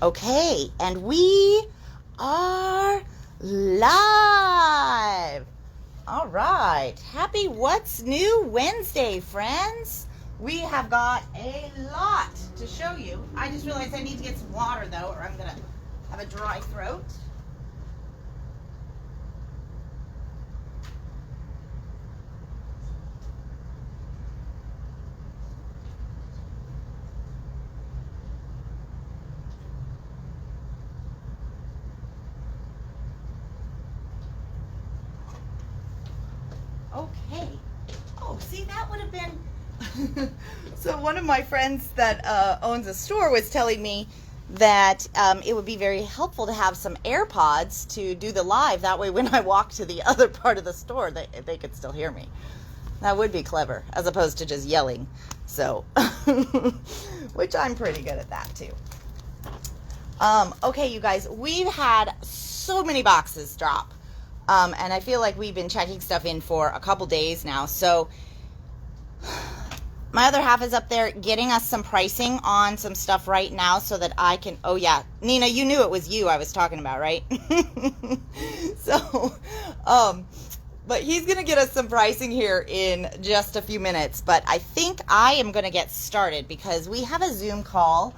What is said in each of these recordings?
Okay, and we are live. All right, happy What's New Wednesday, friends. We have got a lot to show you. I just realized I need to get some water though, or I'm gonna have a dry throat. Okay. Oh, see, that would have been... So one of my friends that owns a store was telling me that it would be very helpful to have some AirPods to do the live. That way when I walk to the other part of the store, they could still hear me. That would be clever, as opposed to just yelling. So, which I'm pretty good at that too. Okay, you guys, we've had so many boxes drop. And I feel like we've been checking stuff in for a couple days now. So my other half is up there getting us some pricing on some stuff right now so that I can, oh yeah, Nina, you knew it was you I was talking about, right? So, but he's going to get us some pricing here in just a few minutes. But I think I am going to get started because we have a Zoom call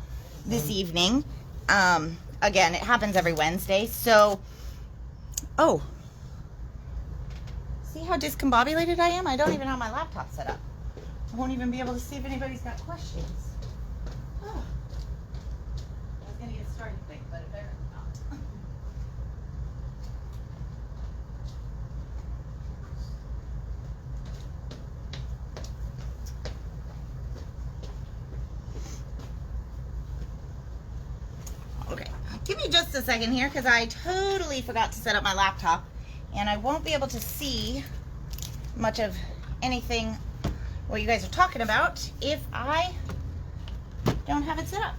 this evening. Again, it happens every Wednesday. So, oh. See how discombobulated I am? I don't even have my laptop set up. I won't even be able to see if anybody's got questions. Oh. I was going to get started quick, but it better not. Okay. Give me just a second here because I totally forgot to set up my laptop. And I won't be able to see much of anything what you guys are talking about if I don't have it set up.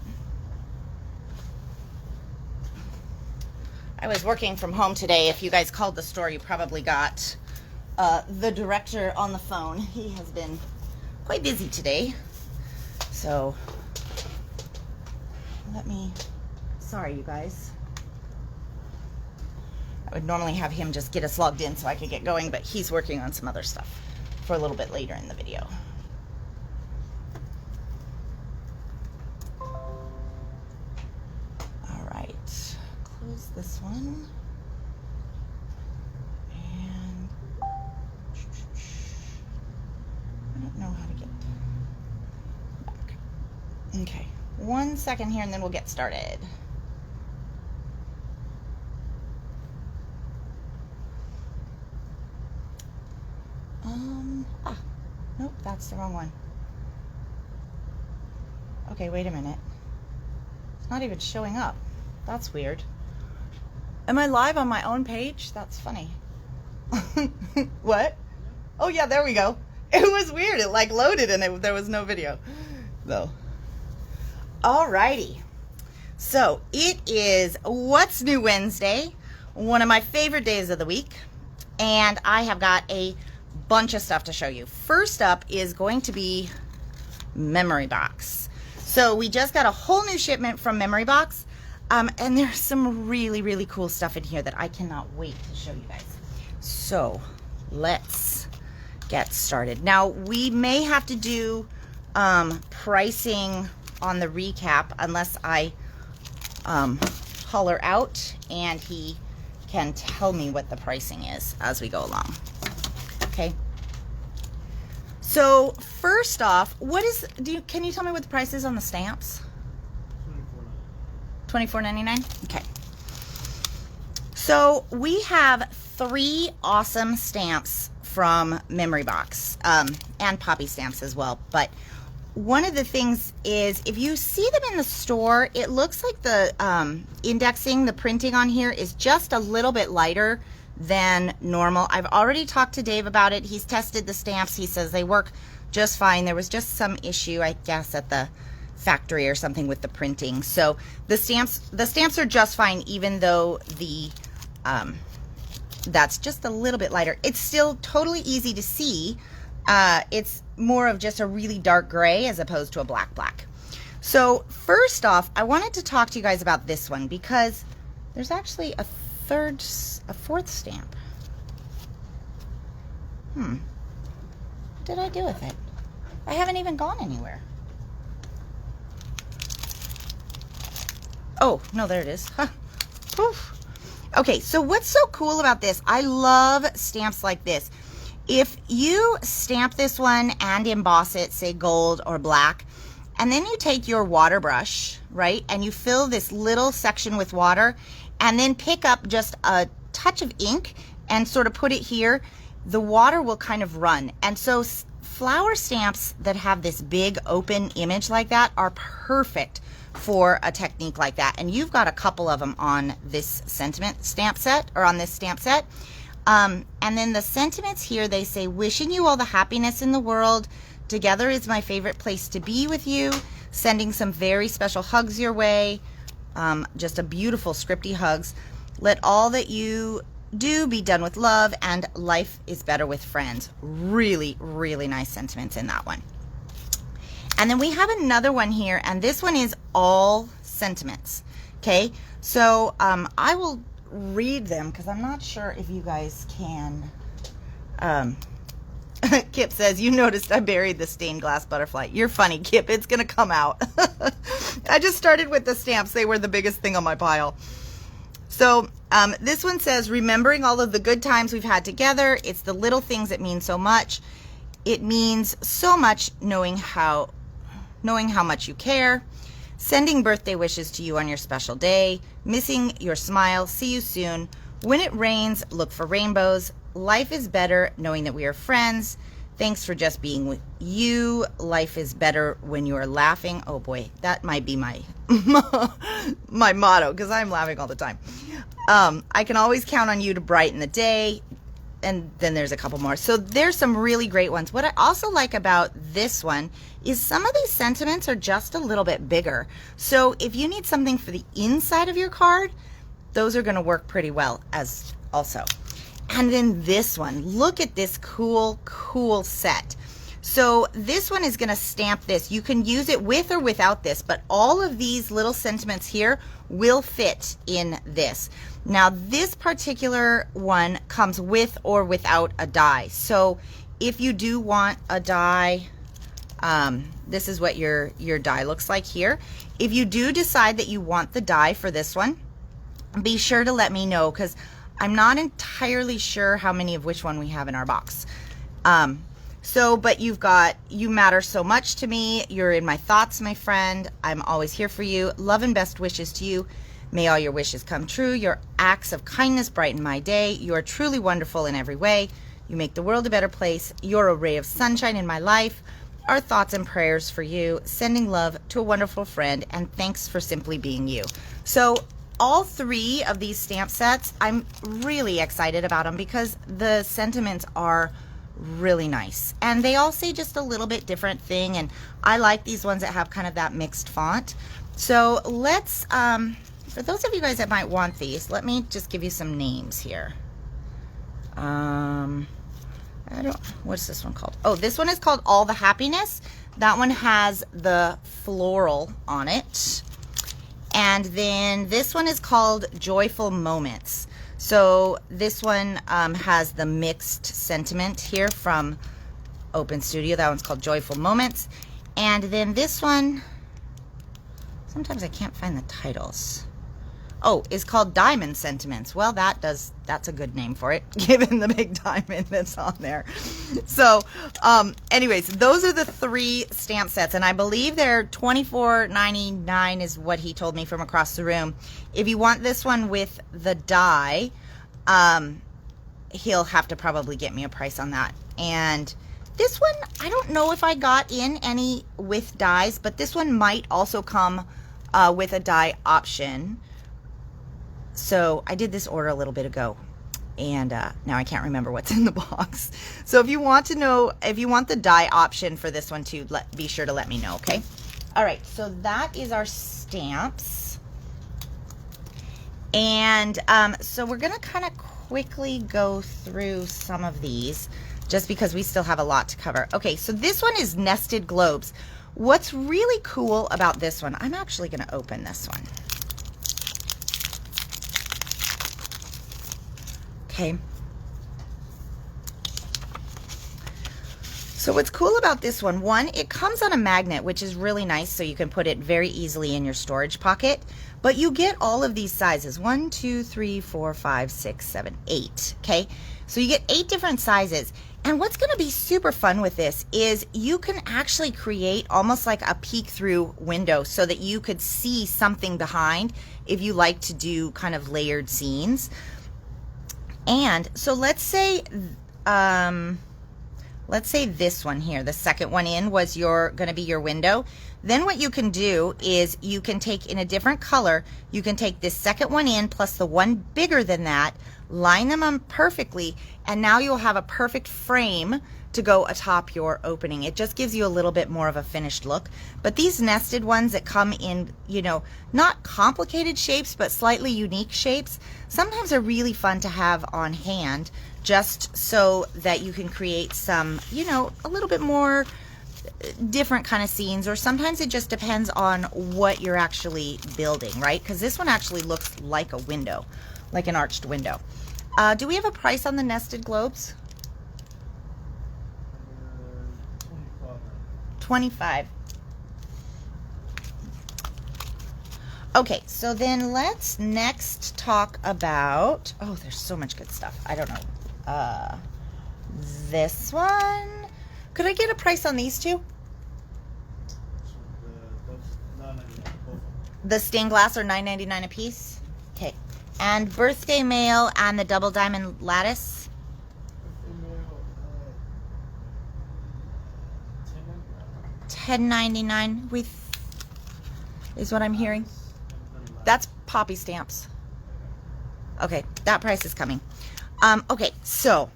I was working from home today. If you guys called the store, you probably got the director on the phone. He has been quite busy today. So sorry you guys. I would normally have him just get us logged in so I could get going, but he's working on some other stuff for a little bit later in the video. All right, close this one. And I don't know how to get back. Okay, 1 second here and then we'll get started. Nope, that's the wrong one. Okay, wait a minute. It's not even showing up. That's weird. Am I live on my own page? That's funny. What? Oh yeah, there we go. It was weird. It like loaded and there was no video. So, alrighty. So it is What's New Wednesday, one of my favorite days of the week. And I have got a bunch of stuff to show you. First up is going to be Memory Box. So we just got a whole new shipment from Memory Box, and there's some really cool stuff in here that I cannot wait to show you guys. So let's get started. Now we may have to do pricing on the recap unless I holler out and he can tell me what the pricing is as we go along. Okay. So first off, can you tell me what the price is on the stamps? $24.99. Okay. So we have 3 awesome stamps from Memory Box, and Poppy stamps as well. But one of the things is, if you see them in the store, it looks like the indexing, the printing on here is just a little bit lighter than normal. I've already talked to Dave about it. He's tested the stamps. He says they work just fine. There was just some issue, I guess, at the factory or something with the printing. So the stamps are just fine, even though the that's just a little bit lighter. It's still totally easy to see. It's more of just a really dark gray as opposed to a black. So first off, I wanted to talk to you guys about this one because there's actually a fourth stamp. What did I do with it? I haven't even gone anywhere. Oh, no, there it is. Huh. Oof. Okay, so what's so cool about this? I love stamps like this. If you stamp this one and emboss it, say gold or black, and then you take your water brush, right, and you fill this little section with water, and then pick up just a touch of ink and sort of put it here, the water will kind of run. And so flower stamps that have this big open image like that are perfect for a technique like that. And you've got a couple of them on this sentiment stamp set, or on this stamp set. And then the sentiments here, they say, wishing you all the happiness in the world. Together is my favorite place to be with you. Sending some very special hugs your way. Just a beautiful scripty hugs. Let all that you do be done with love, and life is better with friends. Really, really nice sentiments in that one. And then we have another one here, and this one is all sentiments. Okay, so I will read them because I'm not sure if you guys can. Kip says, you noticed I buried the stained glass butterfly. You're funny, Kip. It's going to come out. I just started with the stamps. They were the biggest thing on my pile. So this one says, remembering all of the good times we've had together. It's the little things that mean so much. It means so much knowing how much you care. Sending birthday wishes to you on your special day. Missing your smile. See you soon. When it rains, look for rainbows. Life is better knowing that we are friends. Thanks for just being with you. Life is better when you are laughing. Oh boy, that might be my my motto, because I'm laughing all the time. I can always count on you to brighten the day. And then there's a couple more. So there's some really great ones. What I also like about this one is some of these sentiments are just a little bit bigger. So if you need something for the inside of your card, those are going to work pretty well as also. And then this one, look at this cool set. So this one is going to stamp this. You can use it with or without this, but all of these little sentiments here will fit in this. Now this particular one comes with or without a die. So if you do want a die, this is what your die looks like here. If you do decide that you want the die for this one, be sure to let me know, because I'm not entirely sure how many of which one we have in our box. But you've got, you matter so much to me. You're in my thoughts, my friend. I'm always here for you. Love and best wishes to you. May all your wishes come true. Your acts of kindness brighten my day. You are truly wonderful in every way. You make the world a better place. You're a ray of sunshine in my life. Our thoughts and prayers for you. Sending love to a wonderful friend, and thanks for simply being you. So all three of these stamp sets, I'm really excited about them because the sentiments are really nice. And they all say just a little bit different thing, and I like these ones that have kind of that mixed font. So let's, for those of you guys that might want these, let me just give you some names here. What's this one called? Oh, this one is called All the Happiness. That one has the floral on it. And then this one is called Joyful Moments. So this one has the mixed sentiment here from Open Studio. That one's called Joyful Moments. And then this one, sometimes I can't find the titles. Oh, is called Diamond Sentiments. Well, that's a good name for it, given the big diamond that's on there. So, anyways, those are the three stamp sets, and I believe they're $24.99 is what he told me from across the room. If you want this one with the die, he'll have to probably get me a price on that. And this one, I don't know if I got in any with dies, but this one might also come with a die option. So I did this order a little bit ago, and now I can't remember what's in the box. So if you want to know, if you want the die option for this one too, be sure to let me know, okay? All right, so that is our stamps. And so we're gonna kind of quickly go through some of these just because we still have a lot to cover. Okay, so this one is Nested Globes. What's really cool about this one, I'm actually going to open this one. Okay. So what's cool about this one, it comes on a magnet, which is really nice, so you can put it very easily in your storage pocket. But you get all of these sizes, 1, 2, 3, 4, 5, 6, 7, 8, okay? So you get 8 different sizes. And what's gonna be super fun with this is you can actually create almost like a peek through window so that you could see something behind if you like to do kind of layered scenes. And so let's say this one here, the second one in, was going to be your window. Then what you can do is you can take in a different color, you can take this second one in plus the one bigger than that, line them on perfectly, and now you'll have a perfect frame to go atop your opening. It just gives you a little bit more of a finished look. But these nested ones that come in, you know, not complicated shapes, but slightly unique shapes, sometimes are really fun to have on hand, just so that you can create some, you know, a little bit more different kind of scenes, or sometimes it just depends on what you're actually building, right? Because this one actually looks like a window, like an arched window. Do we have a price on the nested globes? 25. Okay, so then let's next talk about, oh, there's so much good stuff. I don't know. This one. Could I get a price on these two? The stained glass are $9.99 a piece. Okay. And birthday mail and the double diamond lattice. $10.99 with is what I'm hearing. That's poppy stamps. Okay, that price is coming. Okay, so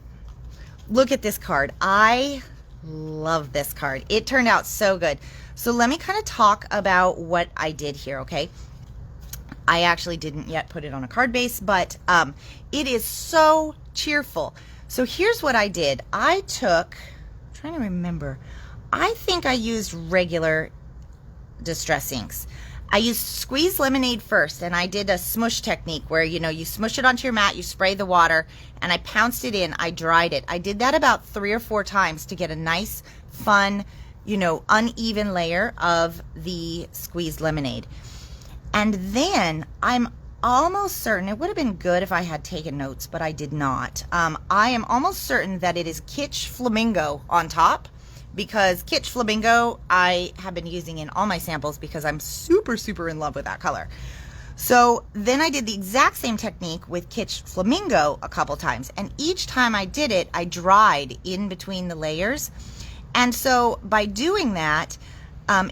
look at this card. I love this card. It turned out so good. So let me kind of talk about what I did here, okay? I actually didn't yet put it on a card base, but it is so cheerful. So here's what I did. I took, I'm trying to remember, I think I used regular distress inks. I used squeezed lemonade first, and I did a smush technique where, you know, you smush it onto your mat, you spray the water, and I pounced it in, I dried it. I did that about 3 or 4 times to get a nice, fun, you know, uneven layer of the squeezed lemonade. And then I'm almost certain, it would have been good if I had taken notes, but I did not. I am almost certain that it is Kitsch Flamingo on top, because Kitsch Flamingo I have been using in all my samples because I'm super, super in love with that color. So then I did the exact same technique with Kitsch Flamingo a couple times, and each time I did it, I dried in between the layers. And so by doing that,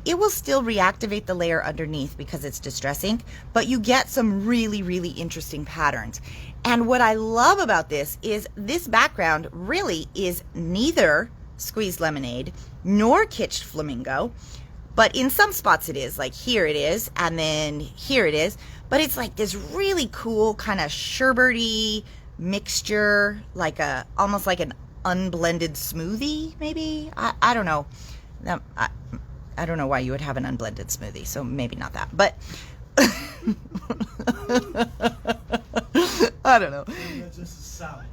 it will still reactivate the layer underneath because it's distress ink, but you get some really, really interesting patterns. And what I love about this is this background really is neither squeezed lemonade nor Kitsch Flamingo, but in some spots it is, like here it is, and then here it is, but it's like this really cool kind of sherbety mixture, like a almost like an unblended smoothie, maybe. I don't know. I don't know why you would have an unblended smoothie, so maybe not that, but I don't know. It's just a salad.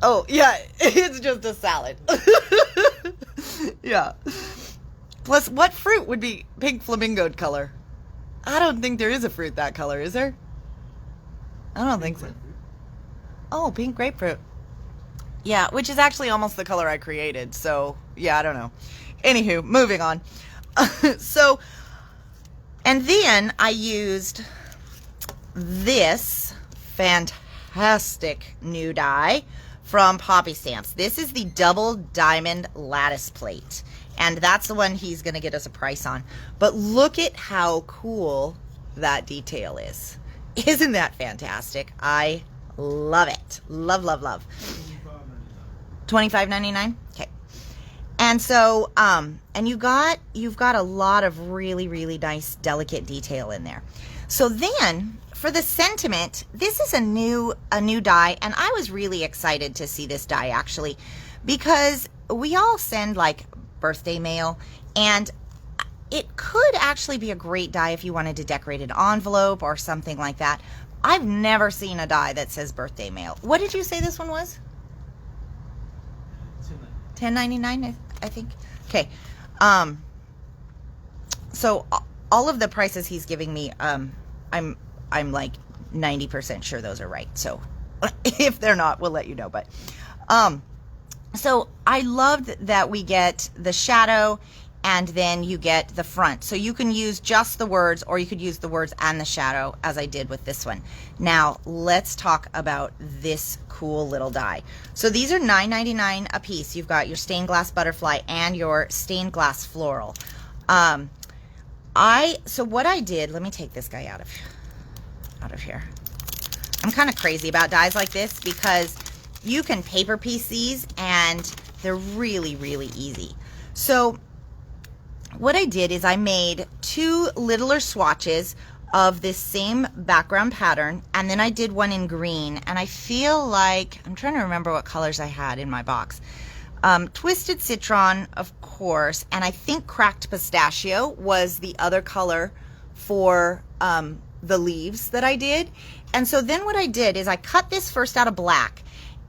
Oh, yeah, it's just a salad. Yeah. Plus, what fruit would be pink flamingo color? I don't think there is a fruit that color, is there? I don't think so. Oh, pink grapefruit. Yeah, which is actually almost the color I created, so yeah, I don't know. Anywho, moving on. So, and then I used this fantastic new die from Poppy Stamps. This is the double diamond lattice plate, and that's the one he's going to get us a price on. But look at how cool that detail is. Isn't that fantastic? I love it. Love, love, love. $25.99? Okay. And so, and you've got a lot of really, really nice, delicate detail in there. So then, for the sentiment, this is a new die, and I was really excited to see this die actually, because we all send like birthday mail, And it could actually be a great die if you wanted to decorate an envelope or something like that. I've never seen a die that says birthday mail. What did you say this one was? $10.99, I think. Okay. So all of the prices he's giving me, I'm like 90% sure those are right. So if they're not, we'll let you know. But so I loved that we get the shadow and then you get the front. So you can use just the words, or you could use the words and the shadow, as I did with this one. Now let's talk about this cool little die. So these are $9.99 a piece. You've got your stained glass butterfly and your stained glass floral. So what I did, let me take this guy out of here. I'm kind of crazy about dies like this because you can paper piece these and they're really, really easy. So what I did is I made 2 littler swatches of this same background pattern, and then I did one in green, and I feel like, I'm trying to remember what colors I had in my box. Twisted Citron, of course, and I think Cracked Pistachio was the other color for the leaves that I did. And so then what I did is I cut this first out of black,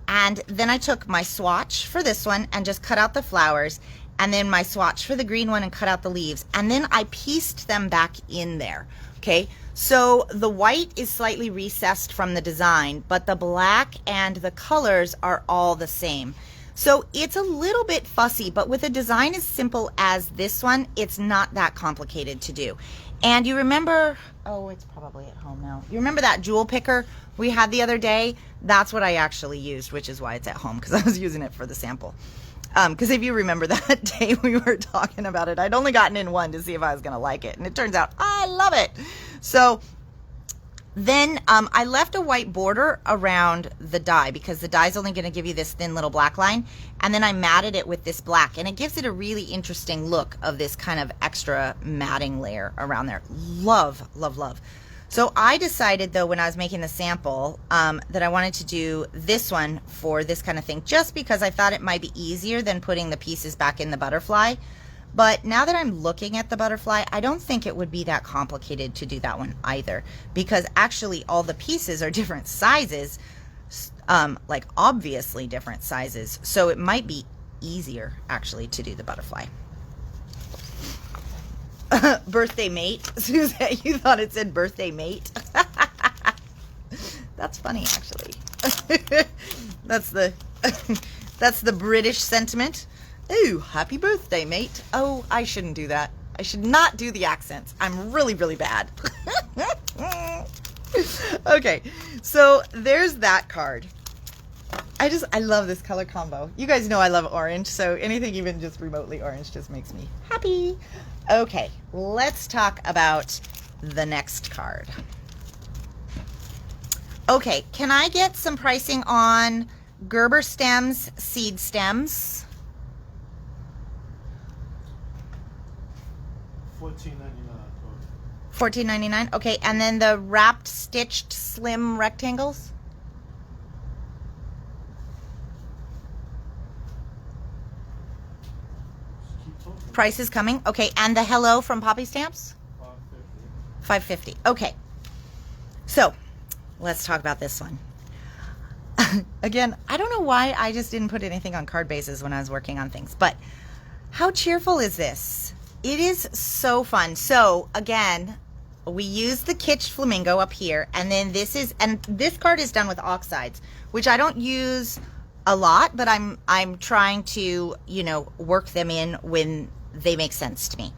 and then I took my swatch for this one and just cut out the flowers, and then my swatch for the green one and cut out the leaves, and then I pieced them back in there. Okay, so the white is slightly recessed from the design, but the black and the colors are all the same. So it's a little bit fussy, but with a design as simple as this one, it's not that complicated to do. And you remember, oh, it's probably at home now. You remember that jewel picker we had the other day? That's what I actually used, which is why it's at home, because I was using it for the sample. Because if you remember that day we were talking about it, I'd only gotten in one to see if I was going to like it. And it turns out I love it. So then I left a white border around the die because the die is only going to give you this thin little black line. And then I matted it with this black. And it gives it a really interesting look of this kind of extra matting layer around there. Love, love, love. So I decided, though, when I was making the sample, that I wanted to do this one for this kind of thing, just because I thought it might be easier than putting the pieces back in the butterfly. But now that I'm looking at the butterfly, I don't think it would be that complicated to do that one either, because actually all the pieces are different sizes, like obviously different sizes. So it might be easier actually to do the butterfly. Birthday mate. Suzette, you thought it said birthday mate? That's funny, actually. That's the British sentiment. Ooh, happy birthday, mate. Oh, I shouldn't do that. I should not do the accents. I'm really, really bad. Okay, so there's that card. I love this color combo. You guys know I love orange, so anything even just remotely orange just makes me happy. Okay, let's talk about the next card. Okay, can I get some pricing on Gerber stems, seed stems? $14.99. Okay, and then the wrapped, stitched, slim rectangles? Price is coming. Okay, and the hello from Poppy Stamps? $5.50. Okay. So, let's talk about this one. Again, I don't know why I just didn't put anything on card bases when I was working on things, but how cheerful is this? It is so fun. So, again, we use the Kitsch Flamingo up here, and then this card is done with oxides, which I don't use a lot, but I'm trying to, work them in when they make sense to me.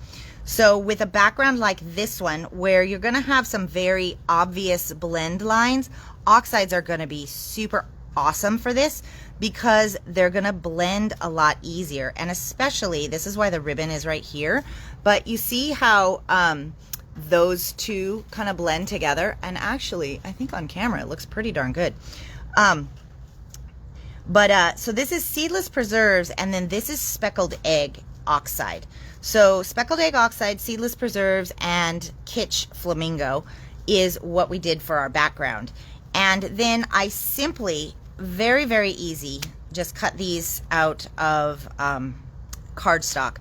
So with a background like this one, where you're going to have some very obvious blend lines, oxides are going to be super awesome for this because they're going to blend a lot easier. And especially, this is why the ribbon is right here, but you see how those two kind of blend together, and actually I think on camera it looks pretty darn good. So this is Seedless Preserves, and then this is Speckled Egg Oxide. So Speckled Egg Oxide, Seedless Preserves, and Kitsch Flamingo is what we did for our background. And then I simply, very, very easy, just cut these out of cardstock.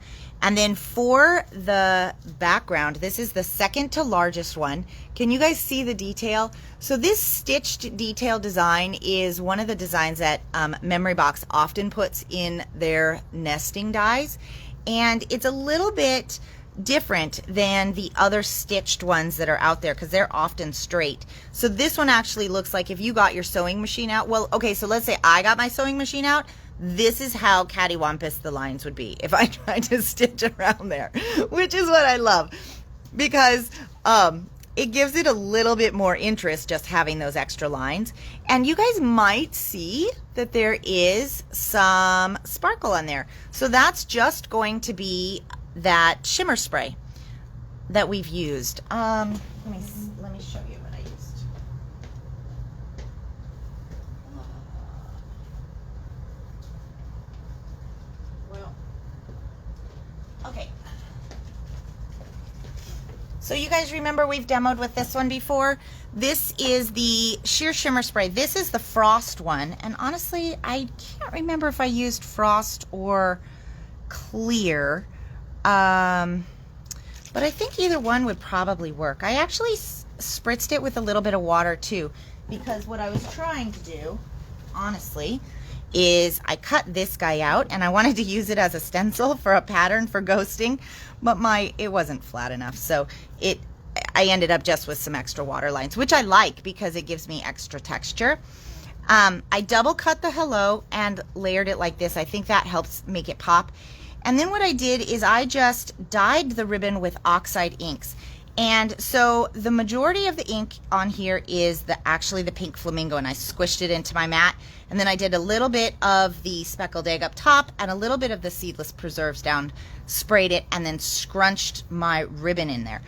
And then for the background, this is the second to largest one. Can you guys see the detail? So this stitched detail design is one of the designs that Memory Box often puts in their nesting dies. And it's a little bit different than the other stitched ones that are out there because they're often straight. So this one actually looks like if you got your sewing machine out. Well, okay, so let's say I got my sewing machine out. This is how cattywampus the lines would be if I tried to stitch around there, which is what I love because it gives it a little bit more interest just having those extra lines. And you guys might see that there is some sparkle on there. So that's just going to be that shimmer spray that we've used. Let me show you what I used. Okay. So you guys remember we've demoed with this one before. This is the sheer shimmer spray. This is the frost one. And honestly, I can't remember if I used frost or clear. But I think either one would probably work. I actually spritzed it with a little bit of water too, because what I was trying to do, honestly, is I cut this guy out and I wanted to use it as a stencil for a pattern for ghosting, but it wasn't flat enough. So I ended up just with some extra water lines, which I like because it gives me extra texture. I double cut the hello and layered it like this. I think that helps make it pop. And then what I did is I just dyed the ribbon with oxide inks. And so the majority of the ink on here is actually the pink flamingo, and I squished it into my mat. And then I did a little bit of the speckled egg up top and a little bit of the seedless preserves down, sprayed it, and then scrunched my ribbon in there.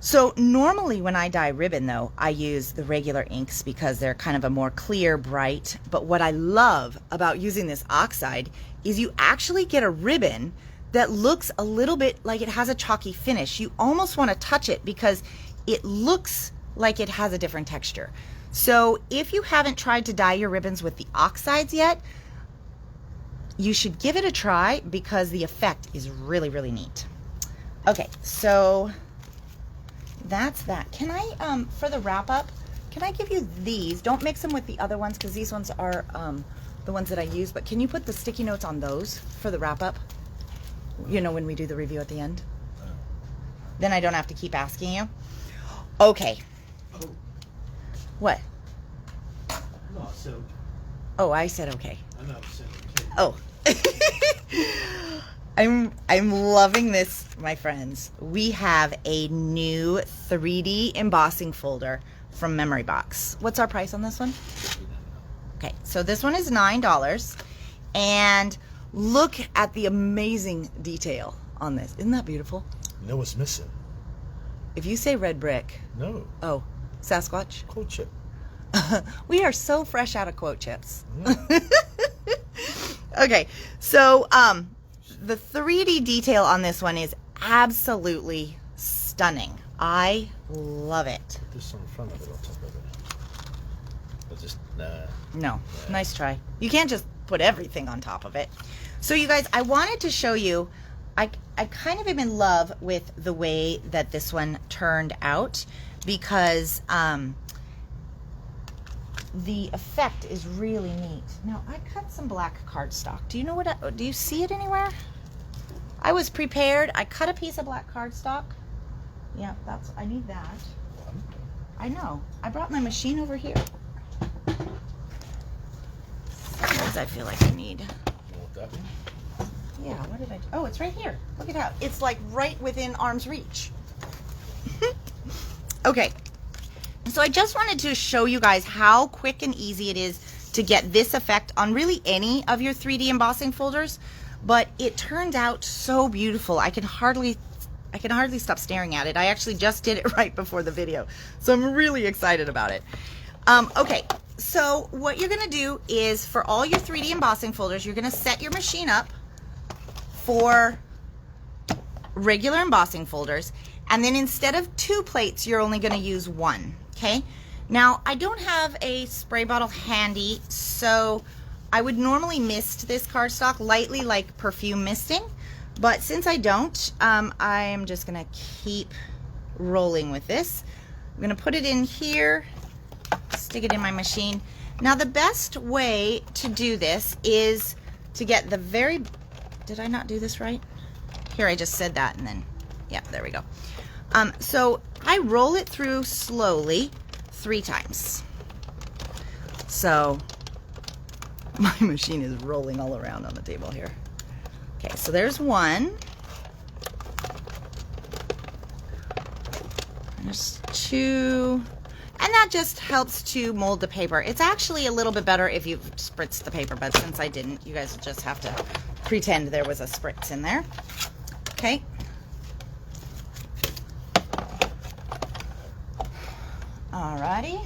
So normally when I dye ribbon though, I use the regular inks because they're kind of a more clear, bright. But what I love about using this oxide is you actually get a ribbon that looks a little bit like it has a chalky finish. You almost want to touch it because it looks like it has a different texture. So if you haven't tried to dye your ribbons with the oxides yet, you should give it a try because the effect is really, really neat. Okay, so that's that. Can I, for the wrap up, can I give you these? Don't mix them with the other ones because these ones are the ones that I use, but can you put the sticky notes on those for the wrap up? You know, when we do the review at the end? Then I don't have to keep asking you. Okay. Oh. What? No, so. Oh, I said okay. I'm not saying okay. Oh. I'm loving this, my friends. We have a new 3D embossing folder from Memory Box. What's our price on this one? Okay, so this one is $9. And look at the amazing detail on this. Isn't that beautiful? You know what's missing? If you say red brick. No. Oh, Sasquatch? Quote chip. We are so fresh out of quote chips. Yeah. Okay, so the 3D detail on this one is absolutely stunning. I love it. Put this on the front of it, on top of it. But just, nah. No, nice try. You can't just put everything on top of it. So you guys, I wanted to show you, I kind of am in love with the way that this one turned out because the effect is really neat. Now I cut some black cardstock. Do you know what? Do you see it anywhere? I was prepared. I cut a piece of black cardstock. Yeah, I need that. I know. I brought my machine over here. Sometimes I feel like I need. You want that one? Yeah, what did I do? Oh, it's right here. Look at how it's like right within arm's reach. Okay. So I just wanted to show you guys how quick and easy it is to get this effect on really any of your 3D embossing folders, but it turned out so beautiful. I can hardly stop staring at it. I actually just did it right before the video, so I'm really excited about it. Okay, so what you're gonna do is for all your 3D embossing folders, you're gonna set your machine up for regular embossing folders, and then instead of 2 plates, you're only gonna use 1. Okay, now I don't have a spray bottle handy, so I would normally mist this cardstock lightly like perfume misting, But since I don't, I'm just gonna keep rolling with this. I'm gonna put it in here, stick it in my machine. Now the best way to do this is to get the very, did I not do this right? Here, I just said that and then, yeah, there we go. So I roll it through slowly 3 times. So my machine is rolling all around on the table here. Okay, so there's one. There's 2. And that just helps to mold the paper. It's actually a little bit better if you've spritzed the paper, but since I didn't, you guys will just have to pretend there was a spritz in there. Okay. Alrighty.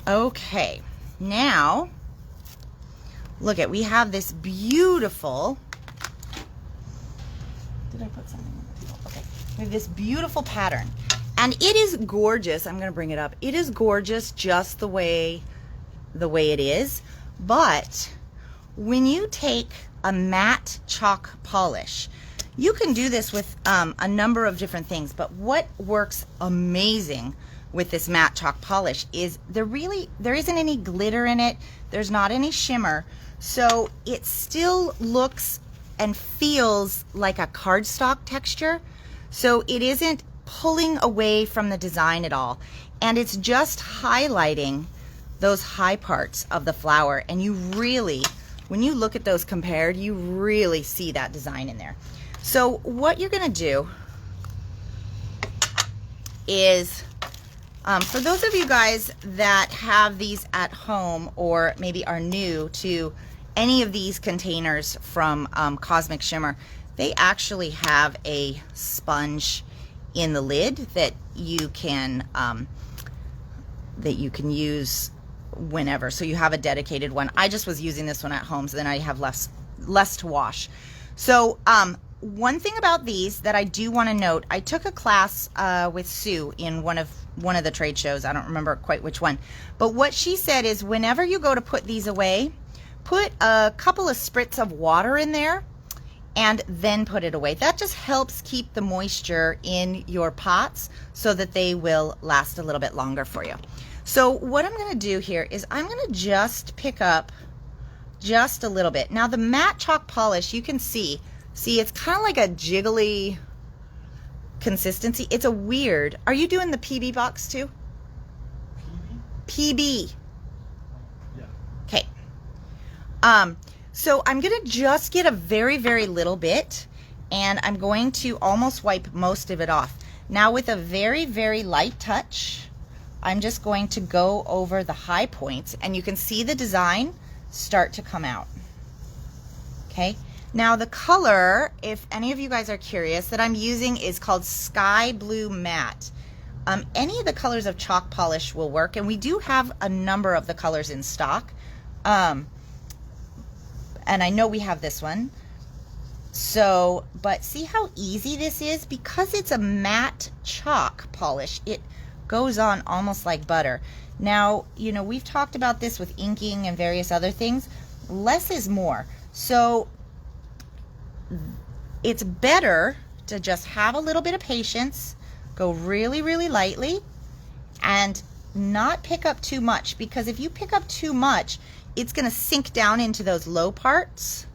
Okay, now look at, we have this beautiful, did I put something on the table? Okay, we have this beautiful pattern and it is gorgeous. I'm going to bring it up. It is gorgeous just the way it is, but when you take a matte chalk polish, you can do this with a number of different things, but what works amazing with this matte chalk polish is there isn't any glitter in it. There's not any shimmer. So it still looks and feels like a cardstock texture. So it isn't pulling away from the design at all. And it's just highlighting those high parts of the flower. And you really, when you look at those compared, you really see that design in there. So what you're gonna do is, for those of you guys that have these at home or maybe are new to any of these containers from Cosmic Shimmer, they actually have a sponge in the lid that you can use whenever. So you have a dedicated one. I just was using this one at home, so then I have less to wash. So one thing about these that I do want to note, I took a class with Sue in one of the trade shows. I don't remember quite which one, but what she said is whenever you go to put these away, put a couple of spritz of water in there and then put it away. That just helps keep the moisture in your pots so that they will last a little bit longer for you. So what I'm going to do here is I'm going to just pick up just a little bit. Now the matte chalk polish, you can see it's kind of like a jiggly consistency. It's a weird, are you doing the PB box too? PB. Yeah. Okay. So I'm going to just get a very, very little bit and I'm going to almost wipe most of it off. Now with a very, very light touch, I'm just going to go over the high points and you can see the design start to come out. Okay. Now the color, if any of you guys are curious, that I'm using is called Sky Blue Matte. Any of the colors of chalk polish will work, and we do have a number of the colors in stock. And I know we have this one. So, but see how easy this is? Because it's a matte chalk polish, it goes on almost like butter. Now, you know, we've talked about this with inking and various other things. Less is more. So it's better to just have a little bit of patience, go really, really lightly, and not pick up too much, because if you pick up too much, it's going to sink down into those low parts,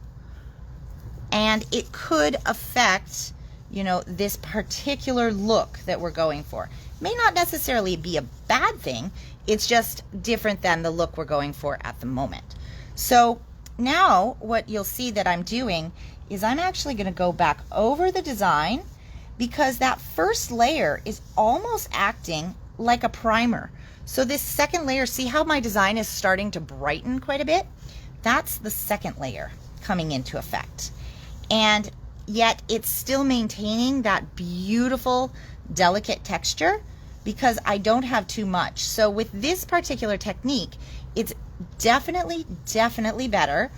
and it could affect, you know, this particular look that we're going for. May not necessarily be a bad thing, it's just different than the look we're going for at the moment. So now what you'll see that I'm doing is I'm actually going to go back over the design, because that first layer is almost acting like a primer. So this second layer, see how my design is starting to brighten quite a bit? That's the second layer coming into effect. And yet it's still maintaining that beautiful, delicate texture because I don't have too much. So with this particular technique, it's definitely better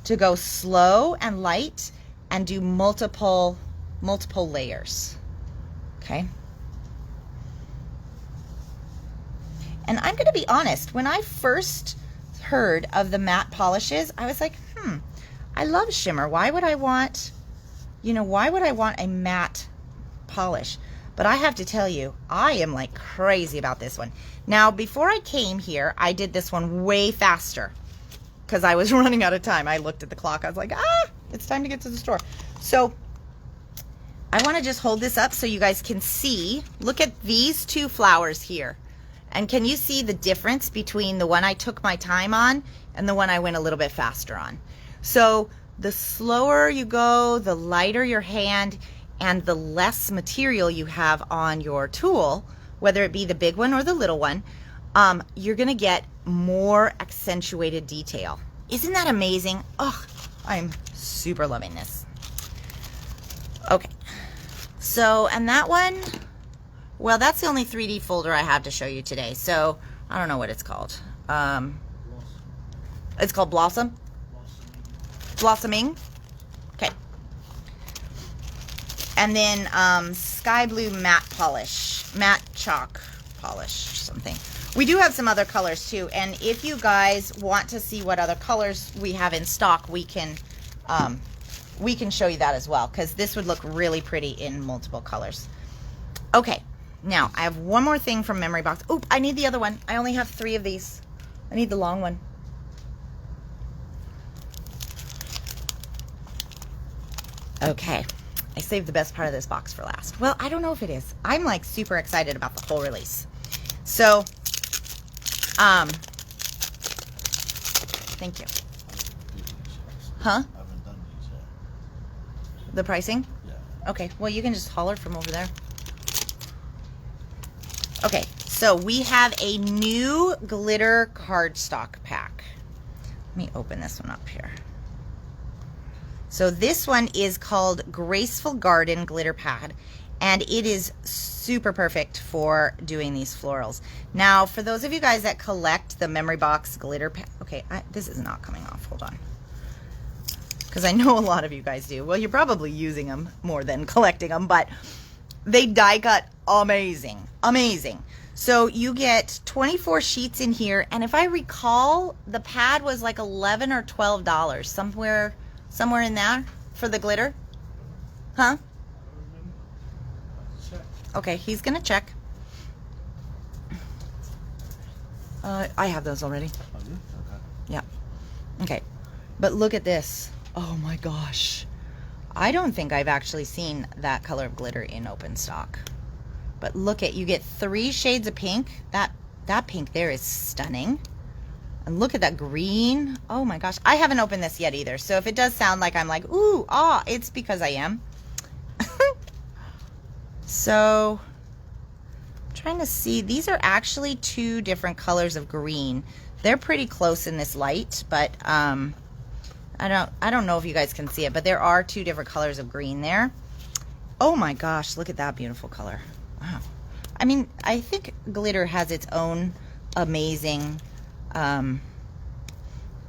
to go slow and light and do multiple layers. Okay. And I'm going to be honest, when I first heard of the matte polishes, I was like, I love shimmer. Why would I want, why would I want a matte polish? But I have to tell you, I am like crazy about this one. Now, before I came here, I did this one way faster because I was running out of time. I looked at the clock. I was like, it's time to get to the store. So I want to just hold this up so you guys can see. Look at these two flowers here. And can you see the difference between the one I took my time on and the one I went a little bit faster on? So the slower you go, the lighter your hand, and the less material you have on your tool, whether it be the big one or the little one, you're gonna get more accentuated detail. Isn't that amazing? Oh, I'm super loving this. Okay, so, and that one, well, that's the only 3D folder I have to show you today. So I don't know what it's called. It's called Blossom. Blossoming. Okay. And then sky blue matte polish, matte chalk polish, something. We do have some other colors too, and if you guys want to see what other colors we have in stock, we can show you that as well, because this would look really pretty in multiple colors. Okay, now I have one more thing from Memory Box. Oh, I need the other one. I only have 3 of these. I need the long one. Okay. I saved the best part of this box for last. Well, I don't know if it is. I'm like super excited about the whole release. So, thank you. Huh? I haven't done these yet. The pricing? Yeah. Okay, well, you can just holler from over there. Okay, so we have a new glitter cardstock pack. Let me open this one up here. So this one is called Graceful Garden Glitter Pad, and it is super perfect for doing these florals. Now, for those of you guys that collect the Memory Box glitter pad, okay, this is not coming off, hold on. Because I know a lot of you guys do. Well, you're probably using them more than collecting them, but they die cut amazing, amazing. So you get 24 sheets in here, and if I recall, the pad was like $11 or $12, somewhere in there for the glitter. Huh? Okay, he's gonna check. I have those already. Oh, you? Okay. Yeah. Okay. But look at this. Oh my gosh. I don't think I've actually seen that color of glitter in open stock. But look at, you get 3 shades of pink. That pink there is stunning. And look at that green. Oh my gosh. I haven't opened this yet either. So if it does sound like I'm like, ooh, it's because I am. So, I'm trying to see. These are actually 2 different colors of green. They're pretty close in this light, but I don't know if you guys can see it, but there are 2 different colors of green there. Oh my gosh, look at that beautiful color. Wow. I mean, I think glitter has its own amazing,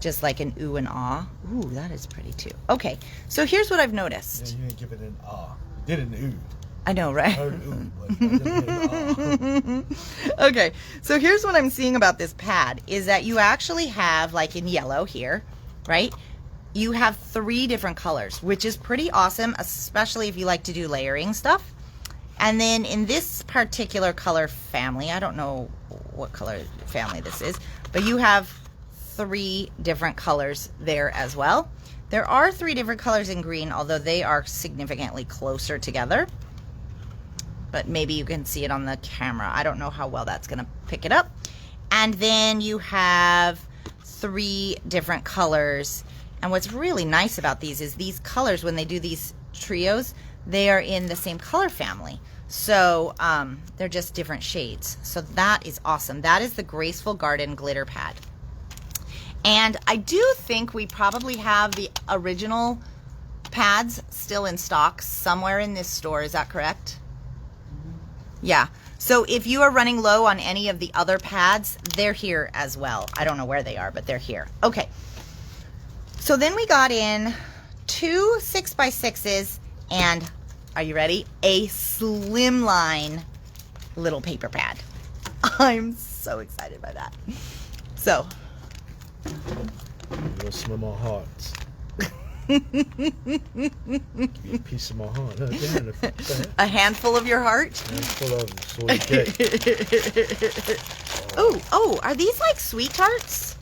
just like an ooh and ah. Ooh, that is pretty too. Okay, so here's what I've noticed. Yeah, you didn't give it an ah. You did an ooh. I know, right? I heard ooh, but I didn't hear ah. Okay, so here's what I'm seeing about this pad is that you actually have, like in yellow here, right? You have 3 different colors, which is pretty awesome, especially if you like to do layering stuff. And then in this particular color family, I don't know what color family this is, but you have 3 different colors there as well. There are 3 different colors in green, although they are significantly closer together. But maybe you can see it on the camera. I don't know how well that's gonna pick it up. And then you have 3 different colors. And what's really nice about these is these colors, when they do these trios, they are in the same color family. So they're just different shades. So that is awesome. That is the Graceful Garden Glitter Pad. And I do think we probably have the original pads still in stock somewhere in this store. Is that correct? Yeah. So if you are running low on any of the other pads, they're here as well. I don't know where they are, but they're here. Okay. So then we got in 2 6x6s and, are you ready? A Slimline little paper pad. I'm so excited by that. So You want some of my hearts? Give you a piece of my heart. No, damn, A handful of your heart? full of them. So what you get. Oh, are these like sweet tarts?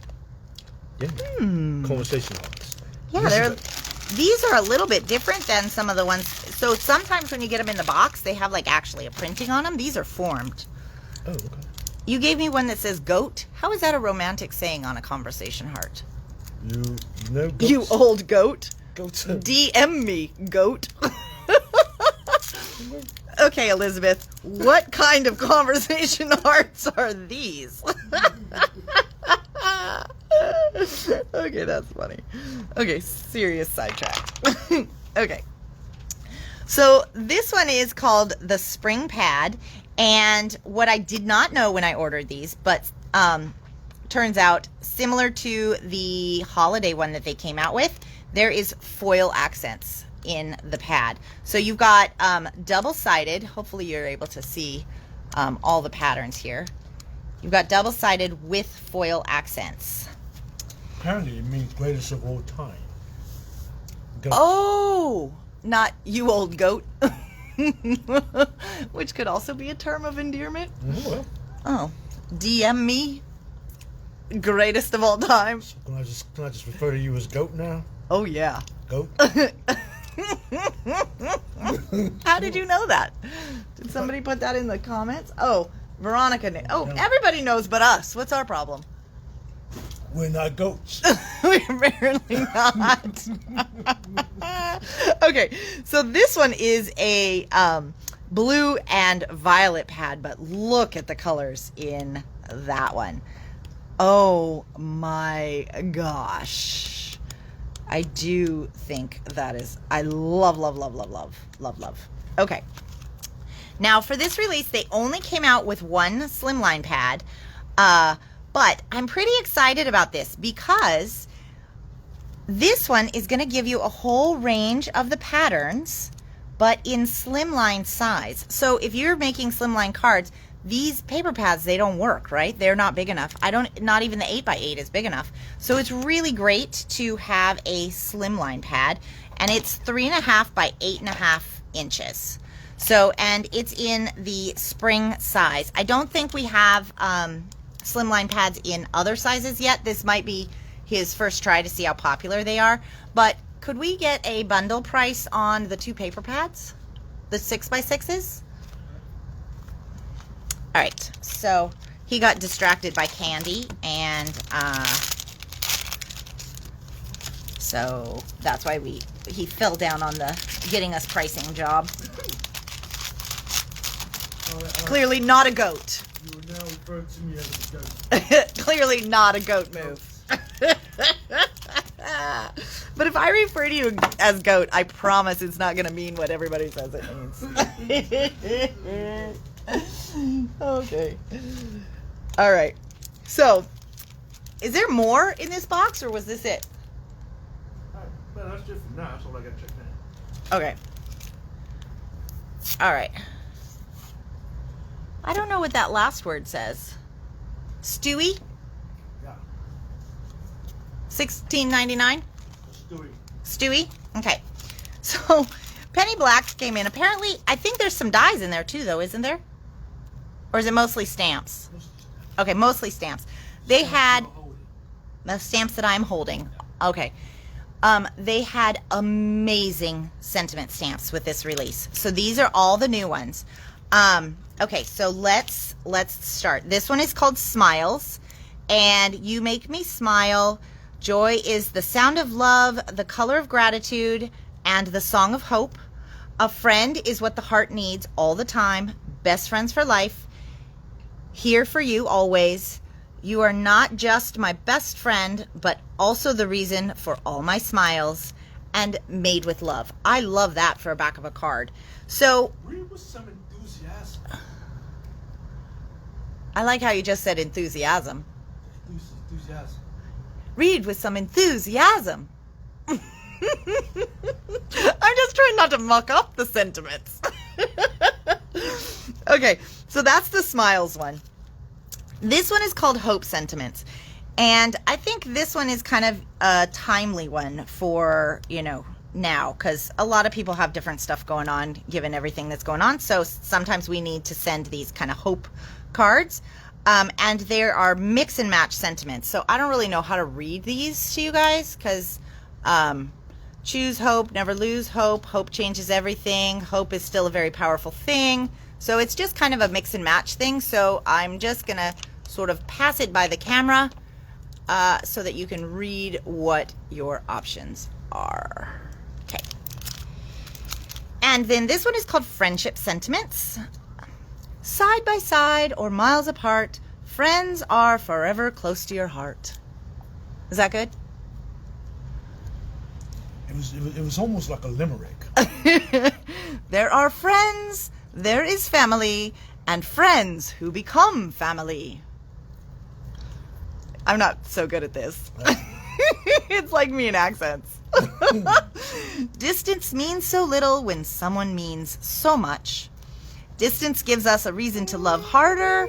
Yeah. Conversation hearts. Yeah, these are a little bit different than some of the ones. So sometimes when you get them in the box, they have like actually a printing on them. These are formed. Oh, okay. You gave me one that says goat. How is that a romantic saying on a conversation heart? You know goats? You old goat. Goats. DM me, goat. Okay, Elizabeth, what kind of conversation hearts are these? Okay, that's funny. Okay, serious sidetrack. Okay. So this one is called the Spring Pad, and what I did not know when I ordered these, but turns out similar to the holiday one that they came out with, there is foil accents in the pad. So you've got double-sided, hopefully you're able to see all the patterns here. You've got double-sided with foil accents. Apparently it means greatest of all time. Goats. Oh, not you old goat. Which could also be a term of endearment. Well. Oh, DM me, greatest of all time. So can I just refer to you as goat now? Oh yeah. Goat. How did you know that? Did somebody put that in the comments? Oh, Veronica knew. Oh, everybody knows but us. What's our problem? We're not goats. We're apparently not. Okay, so this one is a blue and violet pad, but look at the colors in that one. Oh my gosh. I do think that is, I love, love, love, love, love, love, love. Okay. Now for this release, they only came out with one Slimline pad, but I'm pretty excited about this because this one is going to give you a whole range of the patterns, but in slimline size. So if you're making slimline cards, these paper pads, they don't work, right? They're not big enough. Not even the 8x8 is big enough. So it's really great to have a slimline pad, and it's 3.5 by 8.5 inches. So, and it's in the spring size. I don't think we have slimline pads in other sizes yet. This might be his first try to see how popular they are. But could we get a bundle price on the 2 paper pads? The 6x6s? All right, so he got distracted by candy, and so that's why he fell down on the getting us pricing job. Clearly not a goat. You are now referred to me as a goat. Clearly not a goat move. But if I refer to you as goat, I promise it's not going to mean what everybody says it means. Okay. All right. So, is there more in this box, or was this it? Well, that's just for now. That's all I got to check now. Okay. All right. I don't know what that last word says. Stewie? Yeah. $16.99? Stewie. Stewie? Okay. So, Penny Blacks came in. Apparently, I think there's some dies in there too, though, isn't there? Or is it mostly stamps? Okay, mostly stamps. They had the stamps that I'm holding. Okay. They had amazing sentiment stamps with this release. So these are all the new ones. Okay, so let's start. This one is called Smiles, and you make me smile. Joy is the sound of love, the color of gratitude, and the song of hope. A friend is what the heart needs all the time. Best friends for life. Here for you always. You are not just my best friend, but also the reason for all my smiles, and made with love. I love that for a back of a card. So Read with some enthusiasm. I like how you just said enthusiasm. Enthusiasm. Read with some enthusiasm. I'm just trying not to muck up the sentiments. Okay, so that's the Smiles one. This one is called Hope Sentiments. And I think this one is kind of a timely one for, you know, now, because a lot of people have different stuff going on given everything that's going on. So sometimes we need to send these kind of hope cards. And there are mix and match sentiments. So I don't really know how to read these to you guys, because choose hope, never lose hope. Hope changes everything. Hope is still a very powerful thing. So it's just kind of a mix and match thing. So I'm just going to sort of pass it by the camera so that you can read what your options are. Okay. And then this one is called Friendship Sentiments. Side by side or miles apart, friends are forever close to your heart. Is that good? It was almost like a limerick. There are friends, there is family, and friends who become family. I'm not so good at this. It's like me in accents. Distance means so little when someone means so much. Distance gives us a reason to love harder.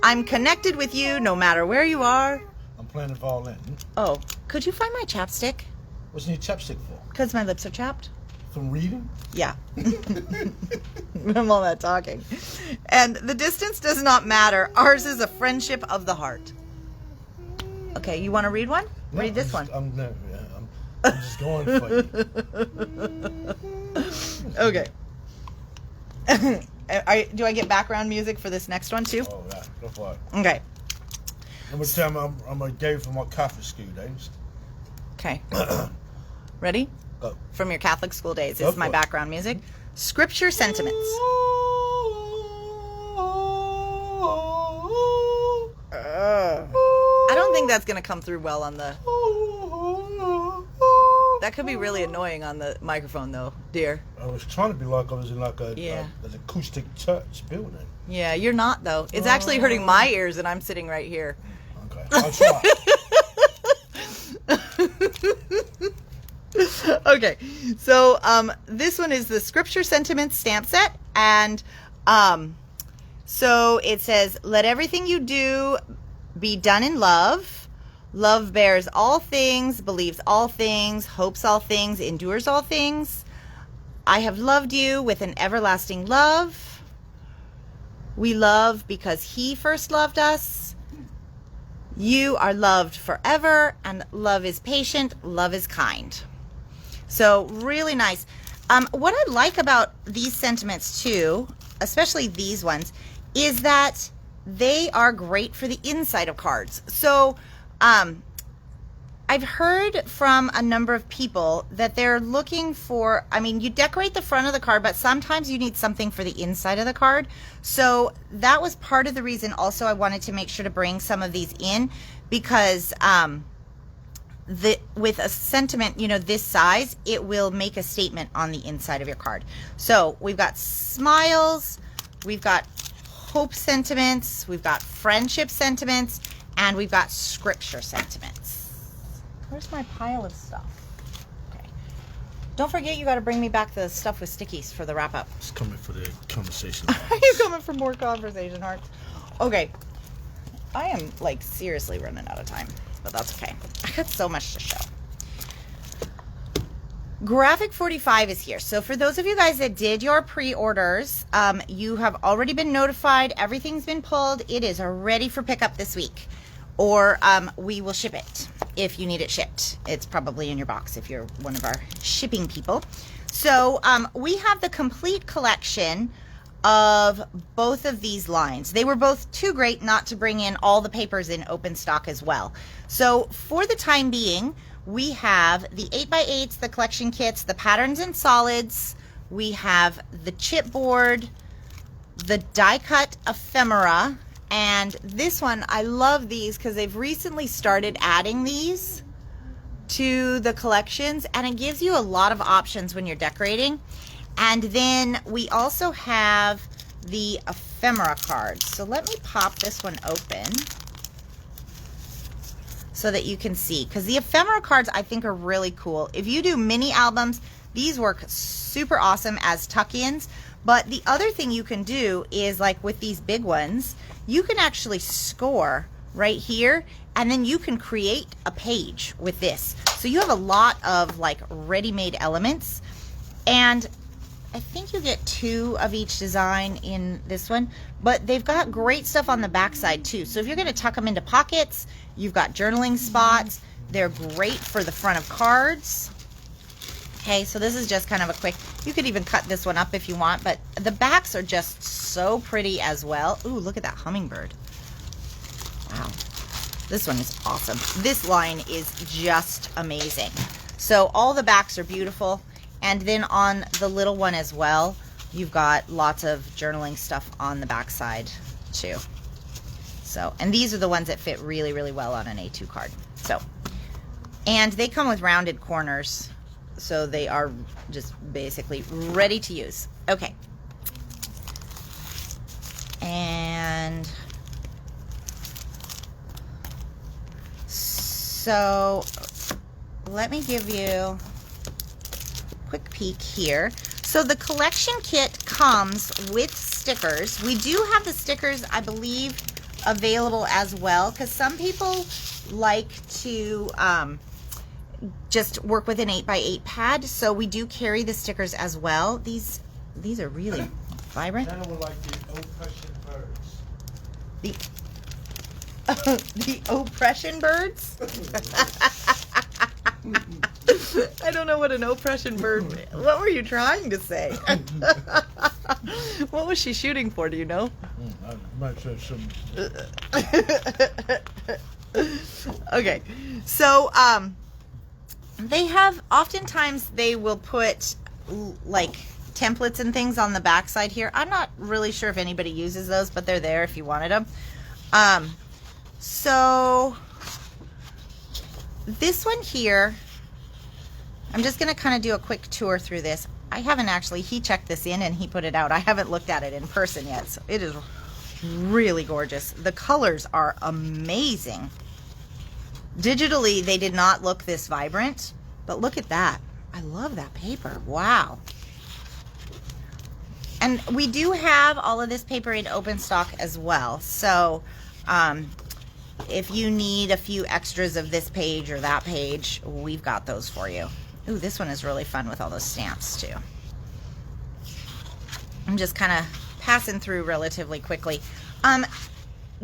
I'm connected with you no matter where you are. I'm playing the violin. Oh, could you find my chapstick? What's your chapstick for? Because my lips are chapped. From reading? Yeah. I'm all that talking. And the distance does not matter. Ours is a friendship of the heart. Okay, you want to read one? No, Read this one. I'm just going for you. Okay. Do I get background music for this next one too? Oh, yeah. Go for it. Okay. I'm going to tell you I'm a gay for my Catholic school days. Okay. Ready? Go. From your Catholic school days. This Go is my for it. background music. Scripture sentiments. I don't think that's going to come through well on the... That could be really annoying on the microphone though, dear. I was trying to be like I was in like an acoustic church building. Yeah, you're not though. It's actually hurting my ears and I'm sitting right here. Okay, I'll try. Okay, so this one is the Scripture Sentiments stamp set, and so it says, let everything you do be done in love. Love bears all things, believes all things, hopes all things, endures all things. I have loved you with an everlasting love. We love because he first loved us. You are loved forever, and love is patient, love is kind. So really nice. What I like about these sentiments too, especially these ones, is that they are great for the inside of cards. So I've heard from a number of people that they're looking for, I mean, you decorate the front of the card, but sometimes you need something for the inside of the card. So that was part of the reason also I wanted to make sure to bring some of these in, because with a sentiment, you know, this size, it will make a statement on the inside of your card. So we've got smiles, we've got hope sentiments, we've got friendship sentiments, and we've got scripture sentiments. Where's my pile of stuff? Okay. Don't forget, you got to bring me back the stuff with stickies for the wrap up. It's coming for the conversation. Are you coming for more conversation hearts? Okay. I am like seriously running out of time, but that's okay. I got so much to show. Graphic 45 is here. So for those of you guys that did your pre-orders, you have already been notified. Everything's been pulled. It is ready for pickup this week. Or we will ship it if you need it shipped. It's probably in your box if you're one of our shipping people. So we have the complete collection of both of these lines. They were both too great not to bring in all the papers in open stock as well. So for the time being, we have the 8x8s, the collection kits, the patterns and solids. We have the chipboard, the die cut ephemera, and this one, I love these because they've recently started adding these to the collections, and it gives you a lot of options when you're decorating. And then we also have the ephemera cards. So let me pop this one open so that you can see, because the ephemera cards I think are really cool. If you do mini albums, these work super awesome as tuck-ins. But the other thing you can do is, like with these big ones, you can actually score right here, and then you can create a page with this. So you have a lot of like ready-made elements, and I think you get 2 of each design in this one, but they've got great stuff on the back side too. So if you're going to tuck them into pockets, you've got journaling spots. They're great for the front of cards. Okay, so this is just kind of a quick, you could even cut this one up if you want, but the backs are just so pretty as well. Ooh, look at that hummingbird. Wow, this one is awesome. This line is just amazing. So all the backs are beautiful. And then on the little one as well, you've got lots of journaling stuff on the back side too. So, and these are the ones that fit really, really well on an A2 card. So, and they come with rounded corners, so they are just basically ready to use. Okay. And so let me give you quick peek here. So the collection kit comes with stickers. We do have the stickers, I believe, available as well, because some people like to just work with an 8x8 pad. So we do carry the stickers as well. These are really vibrant. Kind of like the oppression birds. The oppression birds. I don't know what an oppression bird. What were you trying to say? What was she shooting for? Do you know? Okay, so they have, oftentimes they will put like templates and things on the back side here. I'm not really sure if anybody uses those, but they're there if you wanted them. So this one here, I'm just going to kind of do a quick tour through this. I haven't actually, he checked this in and he put it out. I haven't looked at it in person yet, so it is really gorgeous. The colors are amazing. Digitally, they did not look this vibrant, but look at that. I love that paper. Wow. And we do have all of this paper in open stock as well. So if you need a few extras of this page or that page, we've got those for you. Ooh, this one is really fun with all those stamps too. I'm just kind of passing through relatively quickly.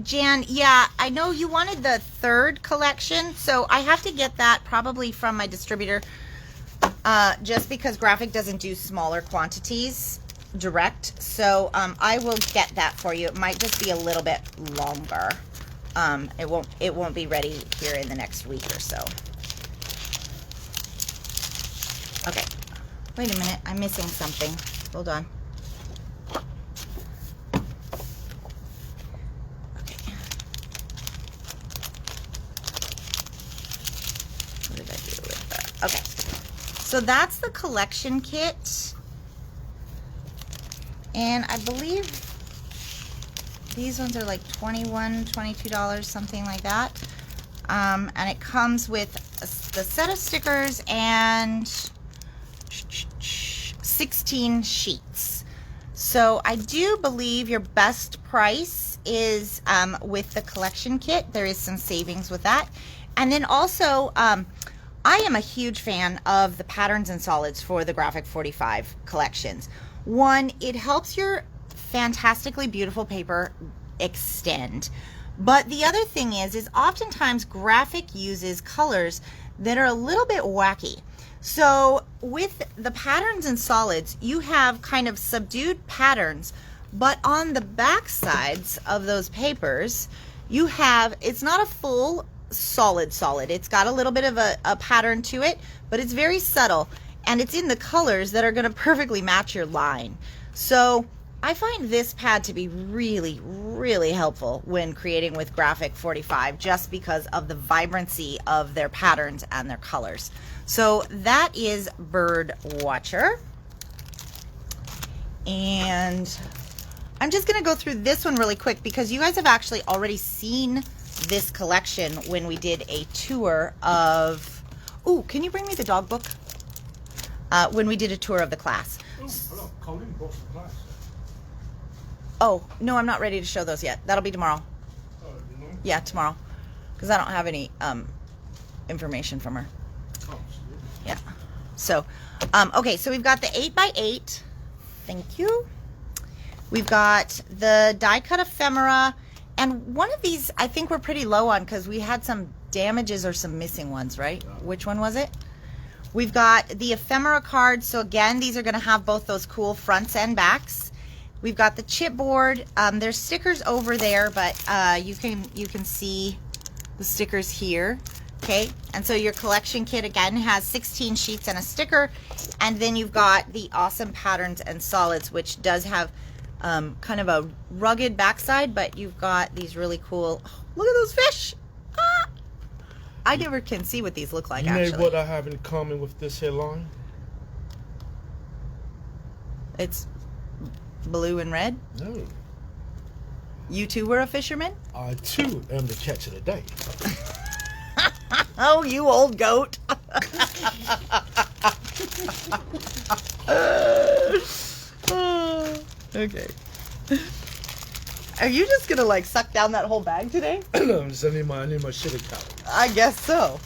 Jan, yeah, I know you wanted the 3rd collection, so I have to get that probably from my distributor, just because Graphic doesn't do smaller quantities direct. So I will get that for you. It might just be a little bit longer. It won't be ready here in the next week or so. Okay, wait a minute, I'm missing something. Hold on. Okay. What did I do with that? Okay, so that's the collection kit. And I believe these ones are like $21, $22, something like that. And it comes with the set of stickers and 16 sheets. So I do believe your best price is with the collection kit. There is some savings with that. And then also, I am a huge fan of the patterns and solids for the Graphic 45 collections. One, it helps your fantastically beautiful paper extend. But the other thing is oftentimes Graphic uses colors that are a little bit wacky. So with the patterns and solids, you have kind of subdued patterns, but on the back sides of those papers, you have, it's not a full solid. It's got a little bit of a pattern to it, but it's very subtle, and it's in the colors that are going to perfectly match your line. So I find this pad to be really, really helpful when creating with Graphic 45, just because of the vibrancy of their patterns and their colors. So that is Bird Watcher. And I'm just going to go through this one really quick because you guys have actually already seen this collection when we did a tour of... Ooh, can you bring me the dog book? When we did a tour of the class. Oh, hello. Colin brought the class. Oh, no, I'm not ready to show those yet. That'll be tomorrow. Oh, you know? Yeah, tomorrow. Because I don't have any information from her. Oh, Yeah. So, okay, so we've got the 8x8. Thank you. We've got the die cut ephemera. And one of these I think we're pretty low on because we had some damages or some missing ones, right? Which one was it? We've got the ephemera cards. So again, these are going to have both those cool fronts and backs. We've got the chipboard. There's stickers over there, but you can see the stickers here. Okay, and so your collection kit again has 16 sheets and a sticker, and then you've got the awesome patterns and solids, which does have kind of a rugged backside, but you've got these really cool. Oh, look at those fish! Ah! I never can see what these look like. You know actually, what I have in common with this here line? it's blue and red. No, You too were a fisherman. I too am the catch of the day. Oh, you old goat. Okay. Are you just gonna like suck down that whole bag today? No, I'm just I need my shit account. I guess so.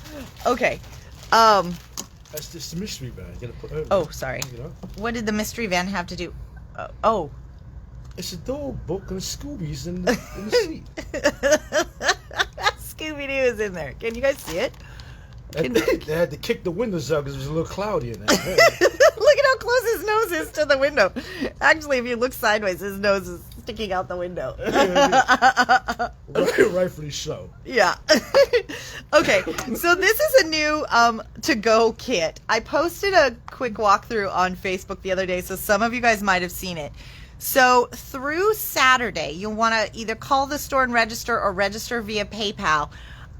Okay. That's just the mystery bag. You gotta put over. Oh, sorry. You know, What did the mystery van have to do? Oh. it's a dog book and Scooby's in the seat. Scooby-Doo is in there. Can you guys see it? They had to kick the windows out because it was a little cloudy in there. Look at how close his nose is to the window. Actually, if you look sideways, his nose is sticking out the window. Rightfully so. Yeah. Okay, so this is a new to-go kit. I posted a quick walkthrough on Facebook the other day, so some of you guys might have seen it. So through Saturday, you'll want to either call the store and register or register via PayPal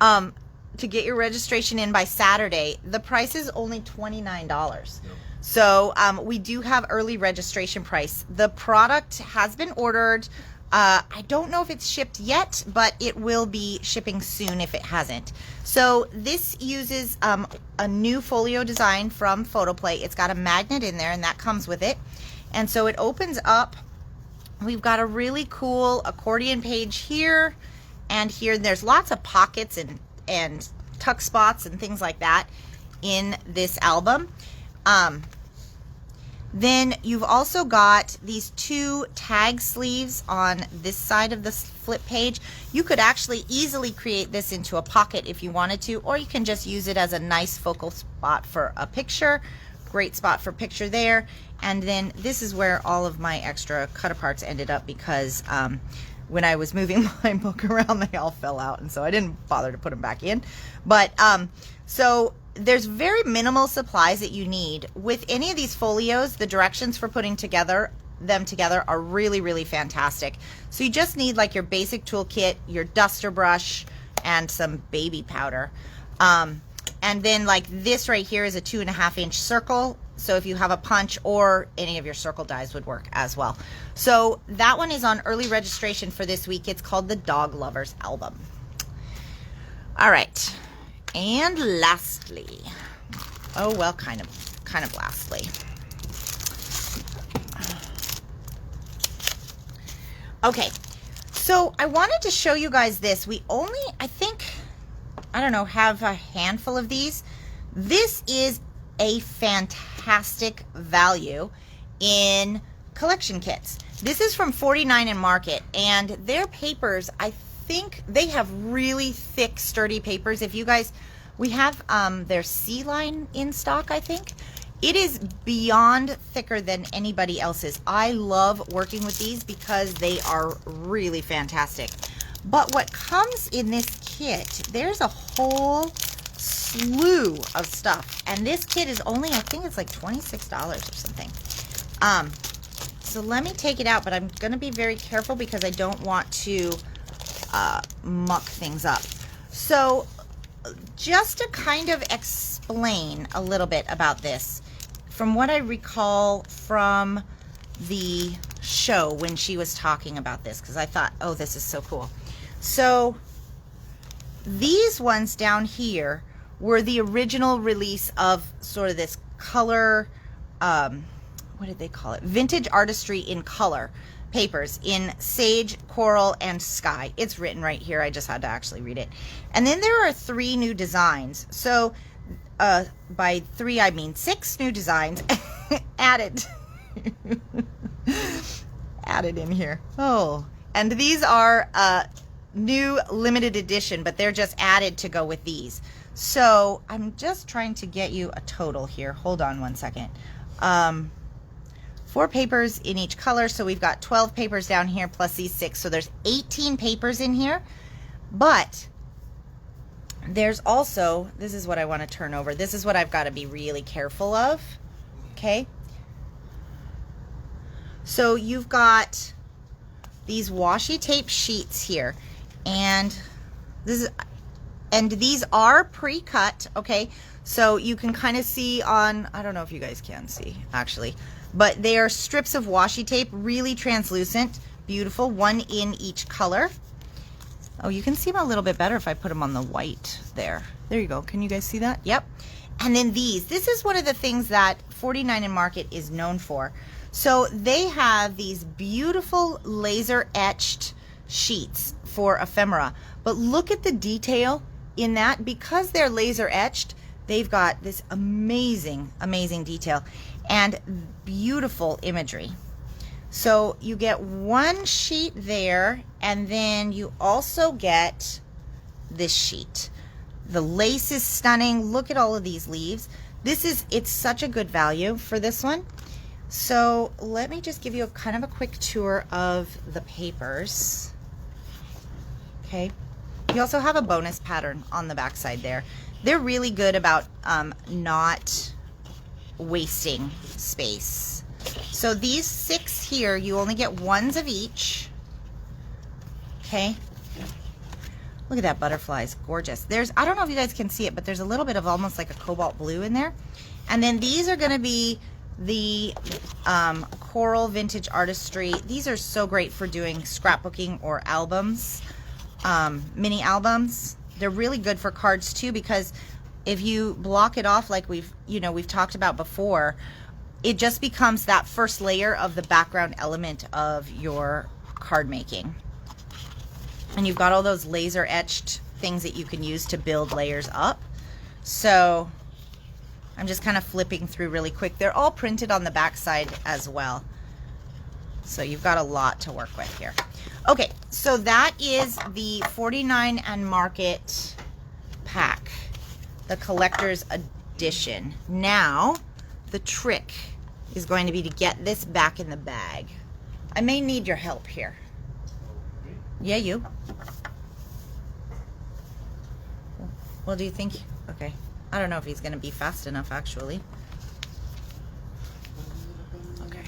to get your registration in by Saturday. The price is only $29. Yep. So we do have early registration price. The product has been ordered. I don't know if it's shipped yet, but it will be shipping soon if it hasn't. So this uses a new folio design from Photoplay. It's got a magnet in there, and that comes with it. And so it opens up. We've got a really cool accordion page here and here. There's lots of pockets and tuck spots and things like that in this album. Then you've also got these two tag sleeves on this side of the flip page. You could actually easily create this into a pocket if you wanted to, or you can just use it as a nice focal spot for a picture. Great spot for picture there. And then this is where all of my extra cut aparts ended up because when I was moving my book around, they all fell out, and so I didn't bother to put them back in. But so there's very minimal supplies that you need. With any of these folios, the directions for putting them together are really, really fantastic. So you just need like your basic toolkit, your duster brush, and some baby powder. And then like this right here is a 2.5-inch circle. So if you have a punch or any of your circle dies would work as well. So that one is on early registration for this week. It's called the Dog Lovers Album. All right. And lastly, oh, well, kind of lastly. Okay. So I wanted to show you guys this. We only, I think, I don't know, have a handful of these. This is a fantastic value in collection kits. This is from 49 and Market, and their papers, I think they have really thick, sturdy papers. If you guys, we have their C-line in stock, I think. It is beyond thicker than anybody else's. I love working with these because they are really fantastic. But what comes in this kit, there's a whole slew of stuff, and this kit is only, I think it's like $26 or something. So let me take it out, but I'm gonna be very careful because I don't want to muck things up. So just to kind of explain a little bit about this, from what I recall from the show when she was talking about this, because I thought, oh, this is so cool. So these ones down here were the original release of sort of this color, what did they call it? Vintage artistry in color. papers in Sage, Coral, and Sky. It's written right here. I just had to actually read it. And then there are 3 new designs. So by 3, I mean 6 new designs added. Added in here. Oh, and these are new limited edition, but they're just added to go with these. So I'm just trying to get you a total here. Hold on one second. 4 papers in each color, so we've got 12 papers down here plus these 6, so there's 18 papers in here. But there's also, this is what I want to turn over. This is what I've got to be really careful of. Okay, so you've got these washi tape sheets here, and these are pre-cut. Okay, so you can kind of see on, I don't know if you guys can see actually, but they are strips of washi tape, really translucent, beautiful, 1 in each color. Oh, you can see them a little bit better if I put them on the white there. There you go. Can you guys see that? Yep. And then this is one of the things that 49 and Market is known for. So they have these beautiful laser etched sheets for ephemera, but look at the detail in that. Because they're laser etched, they've got this amazing, amazing detail and beautiful imagery. So you get 1 sheet there, and then you also get this sheet. The lace is stunning. Look at all of these leaves. It's such a good value for this one. So let me just give you a kind of a quick tour of the papers. Okay. You also have a bonus pattern on the back side there. They're really good about not wasting space. So these 6 here, you only get 1s of each. Okay. Look at that butterfly, it's gorgeous. I don't know if you guys can see it, but there's a little bit of almost like a cobalt blue in there. And then these are going to be the Coral Vintage Artistry. These are so great for doing scrapbooking or albums, mini albums. They're really good for cards too, because if you block it off like we've talked about before, it just becomes that first layer of the background element of your card making. And you've got all those laser etched things that you can use to build layers up. So I'm just kind of flipping through really quick. They're all printed on the back side as well. So you've got a lot to work with here. Okay, so that is the 49 and Market pack, the collector's edition. Now, the trick is going to be to get this back in the bag. I may need your help here. Yeah, you. Well, do you think? Okay. I don't know if he's going to be fast enough, actually. Okay.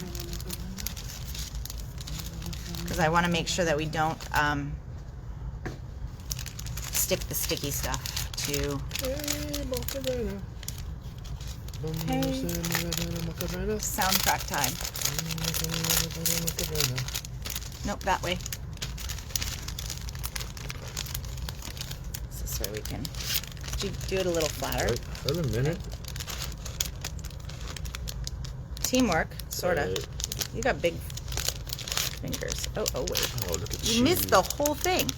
Because I want to make sure that we don't stick the sticky stuff to... Hey. Soundtrack time. Nope, that way. This way we can do it a little flatter. Wait a minute. Teamwork, sorta. You got big fingers. Oh wait. Oh, look at you missed the whole thing.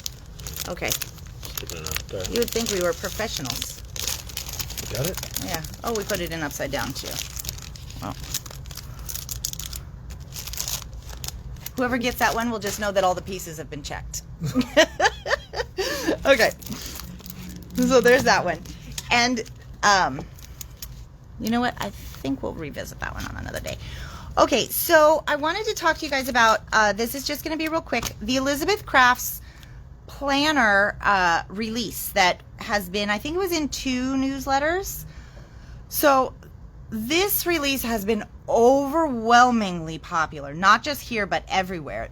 Okay. Okay. You would think we were professionals. You got it? Yeah. Oh, we put it in upside down too. Well. Whoever gets that one will just know that all the pieces have been checked. Okay. So there's that one. And you know what? I think we'll revisit that one on another day. Okay, so I wanted to talk to you guys about, this is just going to be real quick, the Elizabeth Crafts planner release that has been, I think it was in 2 newsletters. So this release has been overwhelmingly popular, not just here, but everywhere.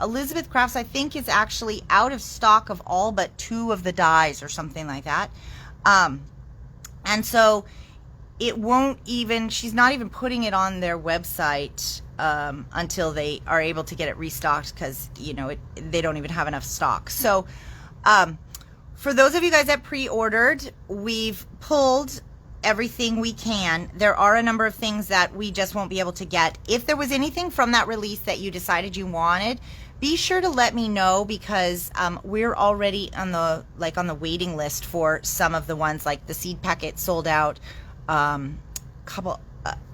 Elizabeth Crafts, I think, is actually out of stock of all but 2 of the dies or something like that. And so it won't even, she's not even putting it on their website until they are able to get it restocked, because, you know, they don't even have enough stock. So for those of you guys that pre-ordered, we've pulled everything we can. There are a number of things that we just won't be able to get. If there was anything from that release that you decided you wanted, be sure to let me know, because we're already on the waiting list for some of the ones. Like the seed packet sold out.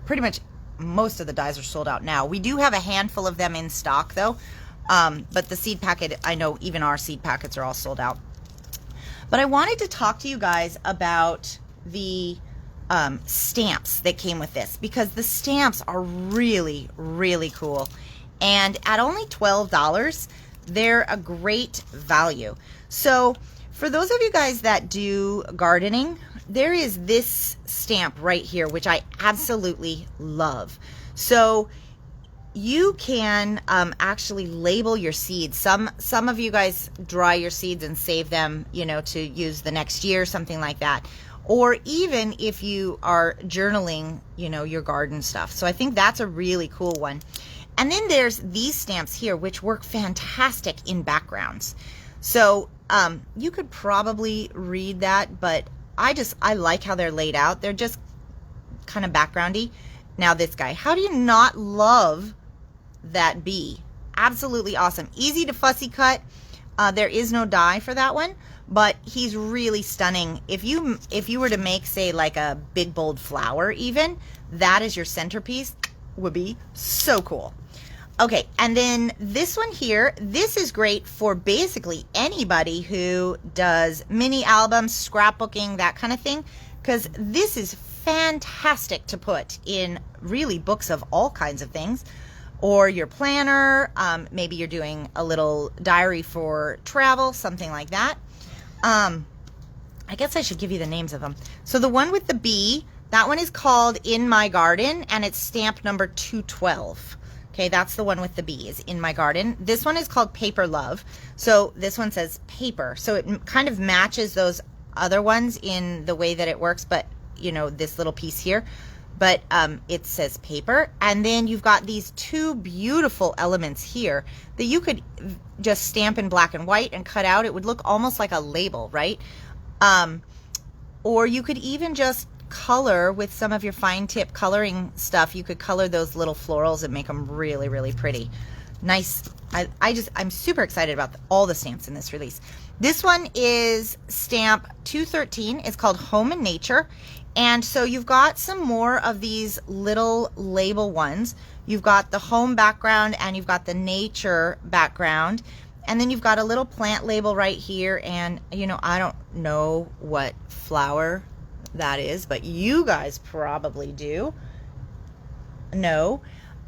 Pretty much most of the dies are sold out now. We do have a handful of them in stock though, but the seed packet, I know even our seed packets are all sold out. But I wanted to talk to you guys about the stamps that came with this, because the stamps are really, really cool. And at only $12, they're a great value. So for those of you guys that do gardening, there is this stamp right here, which I absolutely love. So you can actually label your seeds. Some of you guys dry your seeds and save them, you know, to use the next year, something like that. Or even if you are journaling, you know, your garden stuff. So I think that's a really cool one. And then there's these stamps here, which work fantastic in backgrounds. So you could probably read that, but I like how they're laid out. They're just kind of backgroundy. Now this guy, how do you not love that bee? Absolutely awesome. Easy to fussy cut. There is no die for that one, but he's really stunning. If you were to make, say, like a big bold flower even, that is your centerpiece, would be so cool. Okay, and then this one here, this is great for basically anybody who does mini albums, scrapbooking, that kind of thing, because this is fantastic to put in really books of all kinds of things, or your planner. Maybe you're doing a little diary for travel, something like that. I guess I should give you the names of them. So the one with the bee, that one is called In My Garden, and it's stamp number 212. Okay, that's the one with the bee, is In My Garden. This one is called Paper Love. So this one says paper. So it kind of matches those other ones in the way that it works, but you know, this little piece here. But it says paper. And then you've got these two beautiful elements here that you could just stamp in black and white and cut out. It would look almost like a label, right? Or you could even just color with some of your fine tip coloring stuff. You could color those little florals and make them really, really pretty. Nice. I'm super excited about all the stamps in this release. This one is stamp 213. It's called Home and Nature. And so you've got some more of these little label ones. You've got the home background and you've got the nature background. And then you've got a little plant label right here. And, you know, I don't know what flower that is, but you guys probably do know.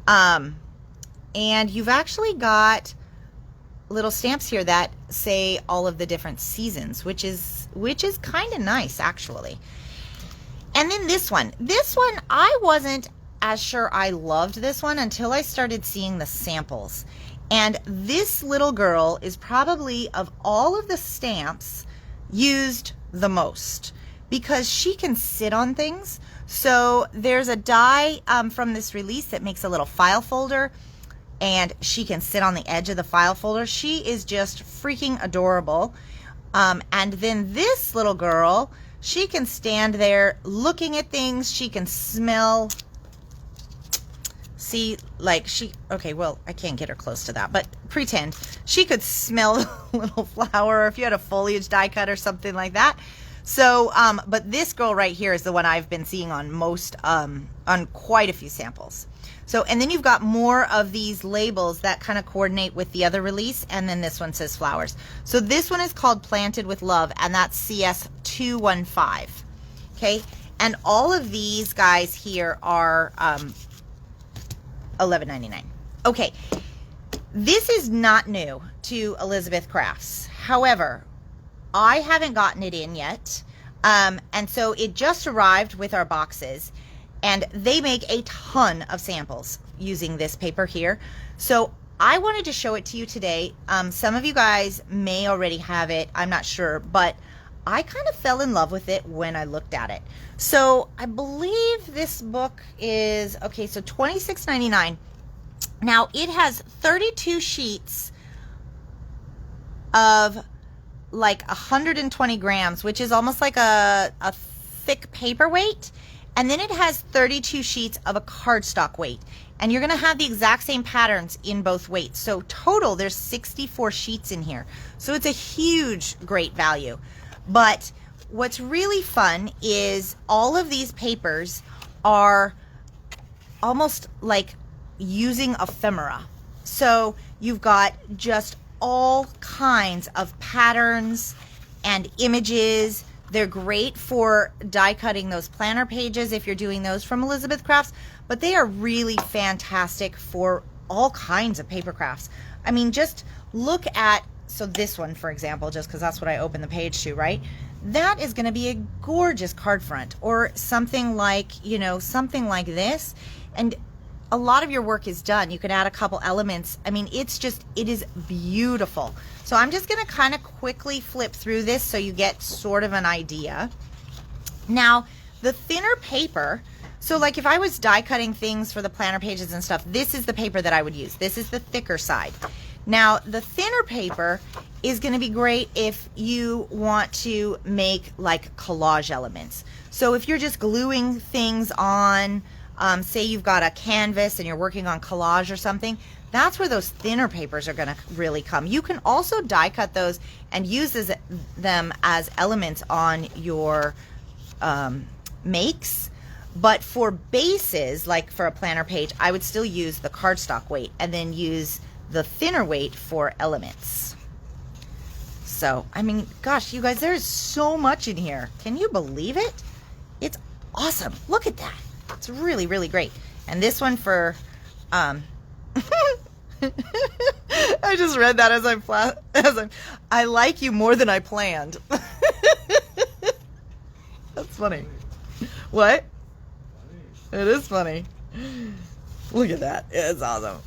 And you've actually got little stamps here that say all of the different seasons, which is kind of nice, actually. And then this one, I wasn't as sure I loved this one until I started seeing the samples. And this little girl is probably, of all of the stamps, used the most, because she can sit on things. So there's a die from this release that makes a little file folder, and she can sit on the edge of the file folder. She is just freaking adorable. And then this little girl, she can stand there looking at things. She can smell. See, like okay, well, I can't get her close to that, but pretend she could smell the little flower, or if you had a foliage die cut or something like that. So, but this girl right here is the one I've been seeing on most, on quite a few samples. So, and then you've got more of these labels that kind of coordinate with the other release, and then this one says flowers. So this one is called Planted with Love, and that's CS 215. Okay, and all of these guys here are $11.99. Okay, this is not new to Elizabeth Crafts. However, I haven't gotten it in yet, and so it just arrived with our boxes, and they make a ton of samples using this paper here. So I wanted to show it to you today. Some of you guys may already have it, I'm not sure, but I kind of fell in love with it when I looked at it. So I believe this book is, okay, so $26.99. Now it has 32 sheets of like 120 grams, which is almost like a thick paper weight, and then it has 32 sheets of a cardstock weight. And you're gonna have the exact same patterns in both weights. So total, there's 64 sheets in here. So it's a huge, great value. But what's really fun is all of these papers are almost like using ephemera. So you've got just all kinds of patterns and images. They're great for die cutting those planner pages if you're doing those from Elizabeth Crafts, but they are really fantastic for all kinds of paper crafts. I mean, just look at, so this one, for example, just because that's what I opened the page to, right? That is going to be a gorgeous card front, or something like, you know, something like this. And a lot of your work is done. You can add a couple elements. I mean, it's just, it is beautiful. So I'm just going to kind of quickly flip through this so you get sort of an idea. Now, the thinner paper, so like if I was die cutting things for the planner pages and stuff, this is the paper that I would use. This is the thicker side. Now, the thinner paper is going to be great if you want to make like collage elements. So if you're just gluing things on, say you've got a canvas and you're working on collage or something, that's where those thinner papers are going to really come. You can also die cut those and use them as elements on your makes. But for bases, like for a planner page, I would still use the cardstock weight and then use the thinner weight for elements. So, I mean, gosh, you guys, there's so much in here. Can you believe it? It's awesome. Look at that. It's really, really great. And this one for, I just read that as I like you more than I planned. That's funny. What? It is funny. Look at that. It's awesome.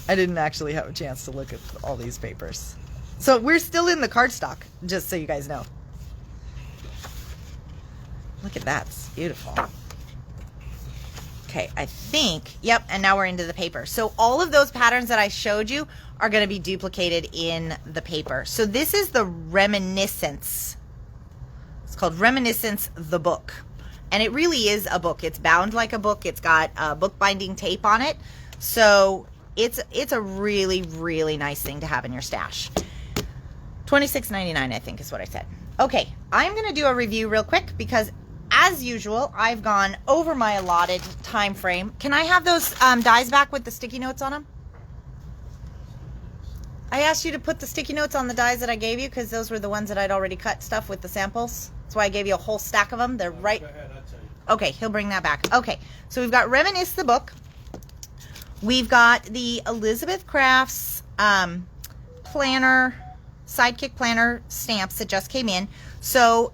I didn't actually have a chance to look at all these papers. So we're still in the cardstock, just so you guys know. Look at that. It's beautiful. Okay, I think, yep, and now we're into the paper. So all of those patterns that I showed you are going to be duplicated in the paper. So this is the Reminiscence. It's called Reminiscence the book. And it really is a book. It's bound like a book. It's got bookbinding tape on it. So it's a really, really nice thing to have in your stash. $26.99, I think is what I said. Okay, I'm going to do a review real quick because, as usual, I've gone over my allotted time frame. Can I have those dies back with the sticky notes on them? I asked you to put the sticky notes on the dies that I gave you because those were the ones that I'd already cut stuff with the samples. That's why I gave you a whole stack of them. They're right. Go ahead, I'll tell you. Okay, he'll bring that back. Okay, so we've got Reminisce the book. We've got the Elizabeth Crafts planner, sidekick planner stamps that just came in. So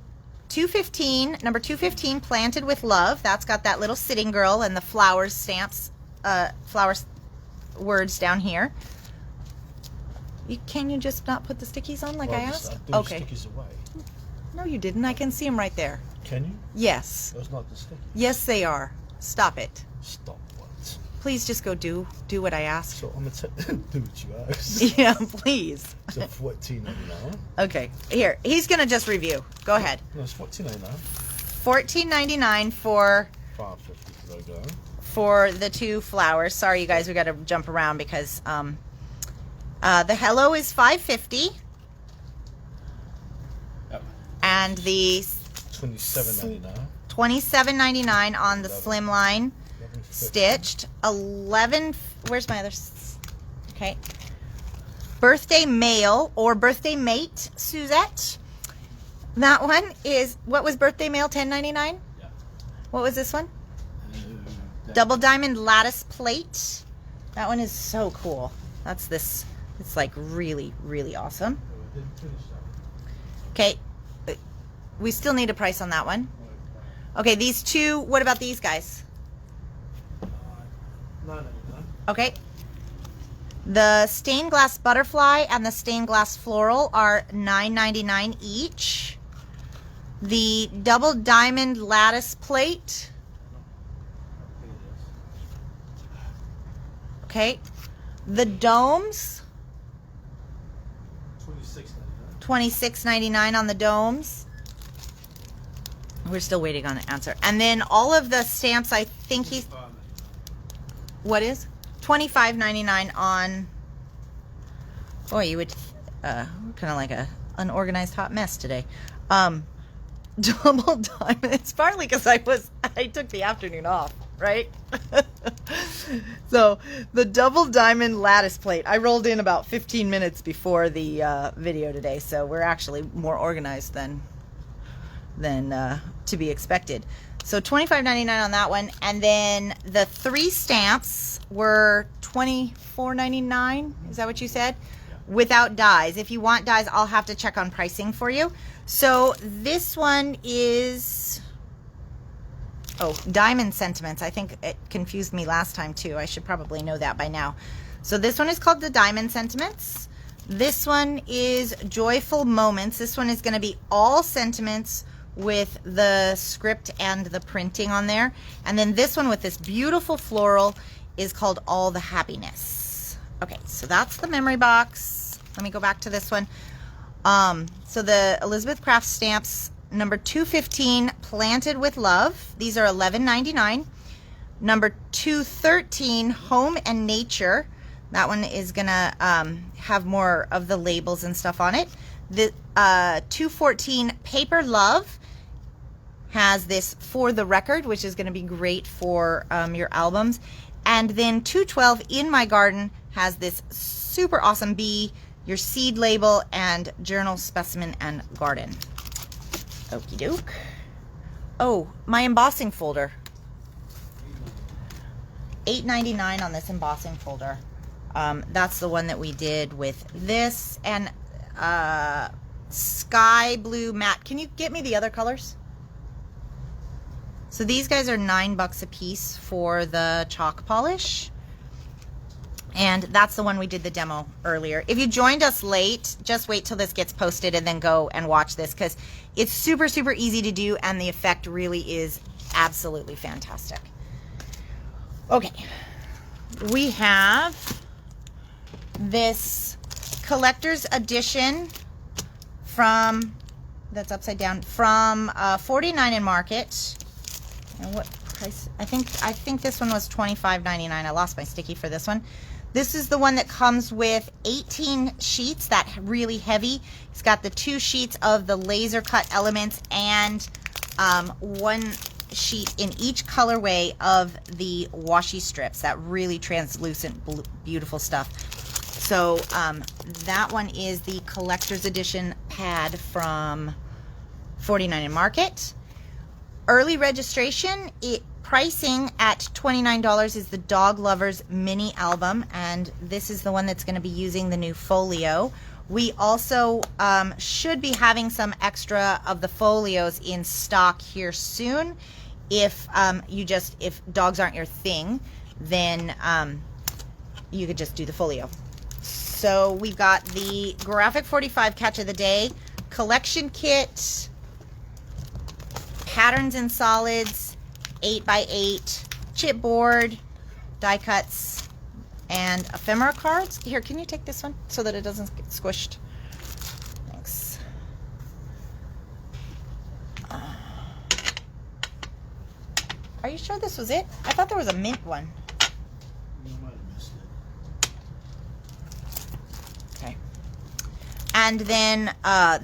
215, number 215, Planted with Love. That's got that little sitting girl and the flowers stamps, flowers words down here. Can you just not put the stickies on like I asked? Okay. Stickies away. No, you didn't. I can see them right there. Can you? Yes. Those not the stickies. Yes, they are. Stop it. Stop what? Please just go do what I asked. So I'm gonna do what you asked. Yeah, please. So $14.99. Okay, here he's gonna just review. Go ahead. No, it's $14.99. $14.99 for $5.50 logo. for the two flowers. Sorry, you guys, we got to jump around because the hello is $5.50. Yep. And the $27.99. $27.99 on the 11. Slimline $11.50. stitched. 11. Where's my other? Okay. Birthday Mail or Birthday Mate Suzette. That one is, what was Birthday Mail? $10.99. Yeah. What was this one? Double Diamond Lattice Plate. That one is so cool. That's this. It's like really, really awesome. Okay. We still need a price on that one. Okay, these two. What about these guys? $9.99. Okay. The stained glass butterfly and the stained glass floral are $9.99 each. The double diamond lattice plate. Okay. The domes. $26.99. $26.99 on the domes. We're still waiting on an answer. And then all of the stamps, I think he's... What is? $25.99 on... Boy, you would... kind of like a unorganized hot mess today. Double diamond. It's partly because I took the afternoon off, right? So the double diamond lattice plate. I rolled in about 15 minutes before the video today, so we're actually more organized than to be expected. So $25.99 on that one, and then the 3 stamps were $24.99. Is that what you said? Without dies. If you want dies, I'll have to check on pricing for you. So this one is, oh, Diamond Sentiments. I think it confused me last time too. I should probably know that by now. So this one is called the Diamond Sentiments. This one is Joyful Moments. This one is going to be all sentiments with the script and the printing on there. And then this one with this beautiful floral is called All the Happiness. Okay, so that's the memory box. Let me go back to this one. So the Elizabeth Craft stamps, number 215, Planted with Love. These are $11.99. Number 213, Home and Nature. That one is gonna have more of the labels and stuff on it. The 214, Paper Love, has this For the Record, which is gonna be great for your albums. And then 212, In My Garden, has this super awesome bee, your seed label, and journal, specimen, and garden. Okie doke. Oh, my embossing folder. $8.99 on this embossing folder. That's the one that we did with this and sky blue matte. Can you get me the other colors? So these guys are $9 a piece for the chalk polish. And that's the one we did the demo earlier. If you joined us late, just wait till this gets posted and then go and watch this, because it's super, super easy to do and the effect really is absolutely fantastic. Okay, we have this collector's edition from, that's upside down, from 49 in Market. And what price? I think this one was $25.99. I lost my sticky for this one. This is the one that comes with 18 sheets, that really heavy. It's got the 2 sheets of the laser cut elements and 1 sheet in each colorway of the washi strips, that really translucent, beautiful stuff. So that one is the collector's edition pad from 49 in Market. Early registration, pricing at $29 is the Dog Lovers mini album, and this is the one that's going to be using the new folio. We also should be having some extra of the folios in stock here soon. If if dogs aren't your thing, then you could just do the folio. So we've got the Graphic 45 Catch of the Day collection kit, patterns and solids, 8x8 chipboard, die cuts, and ephemera cards. Here, can you take this one so that it doesn't get squished? Thanks. Are you sure this was it? I thought there was a mint one. You might have missed it. Okay. And then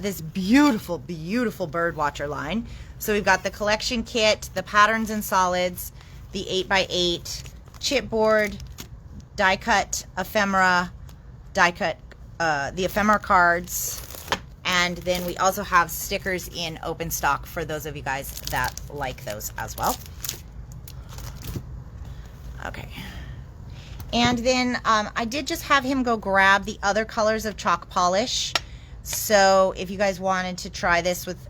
this beautiful, beautiful Birdwatcher line. So we've got the collection kit, the patterns and solids, the 8x8 chipboard, die cut ephemera, the ephemera cards, and then we also have stickers in open stock for those of you guys that like those as well. Okay. And then I did just have him go grab the other colors of chalk polish. So if you guys wanted to try this with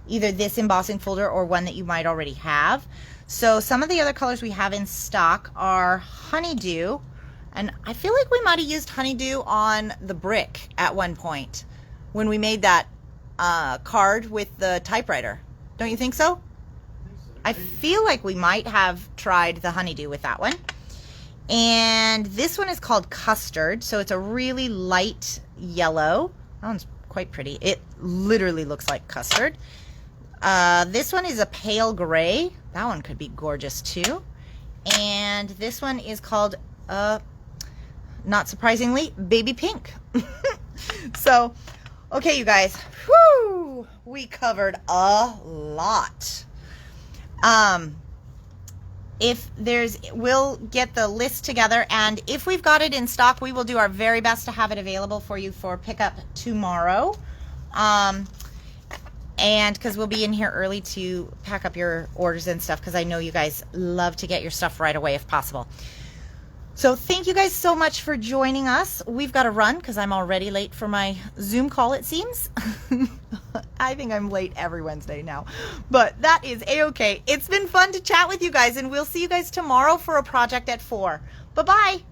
either this embossing folder or one that you might already have. So some of the other colors we have in stock are Honeydew, and I feel like we might have used Honeydew on the brick at one point when we made that card with the typewriter. Don't you think so? I feel like we might have tried the Honeydew with that one. And this one is called Custard, so it's a really light yellow. That one's quite pretty. It literally looks like custard. This one is a pale gray. That one could be gorgeous too. And this one is called, not surprisingly, baby pink. So, okay, you guys, whoo, we covered a lot. We'll get the list together, and if we've got it in stock, we will do our very best to have it available for you for pickup tomorrow. And because we'll be in here early to pack up your orders and stuff, because I know you guys love to get your stuff right away if possible. So thank you guys so much for joining us. We've got to run because I'm already late for my Zoom call, it seems. I think I'm late every Wednesday now, but that is a-okay. It's been fun to chat with you guys, and we'll see you guys tomorrow for a project at 4. Bye-bye.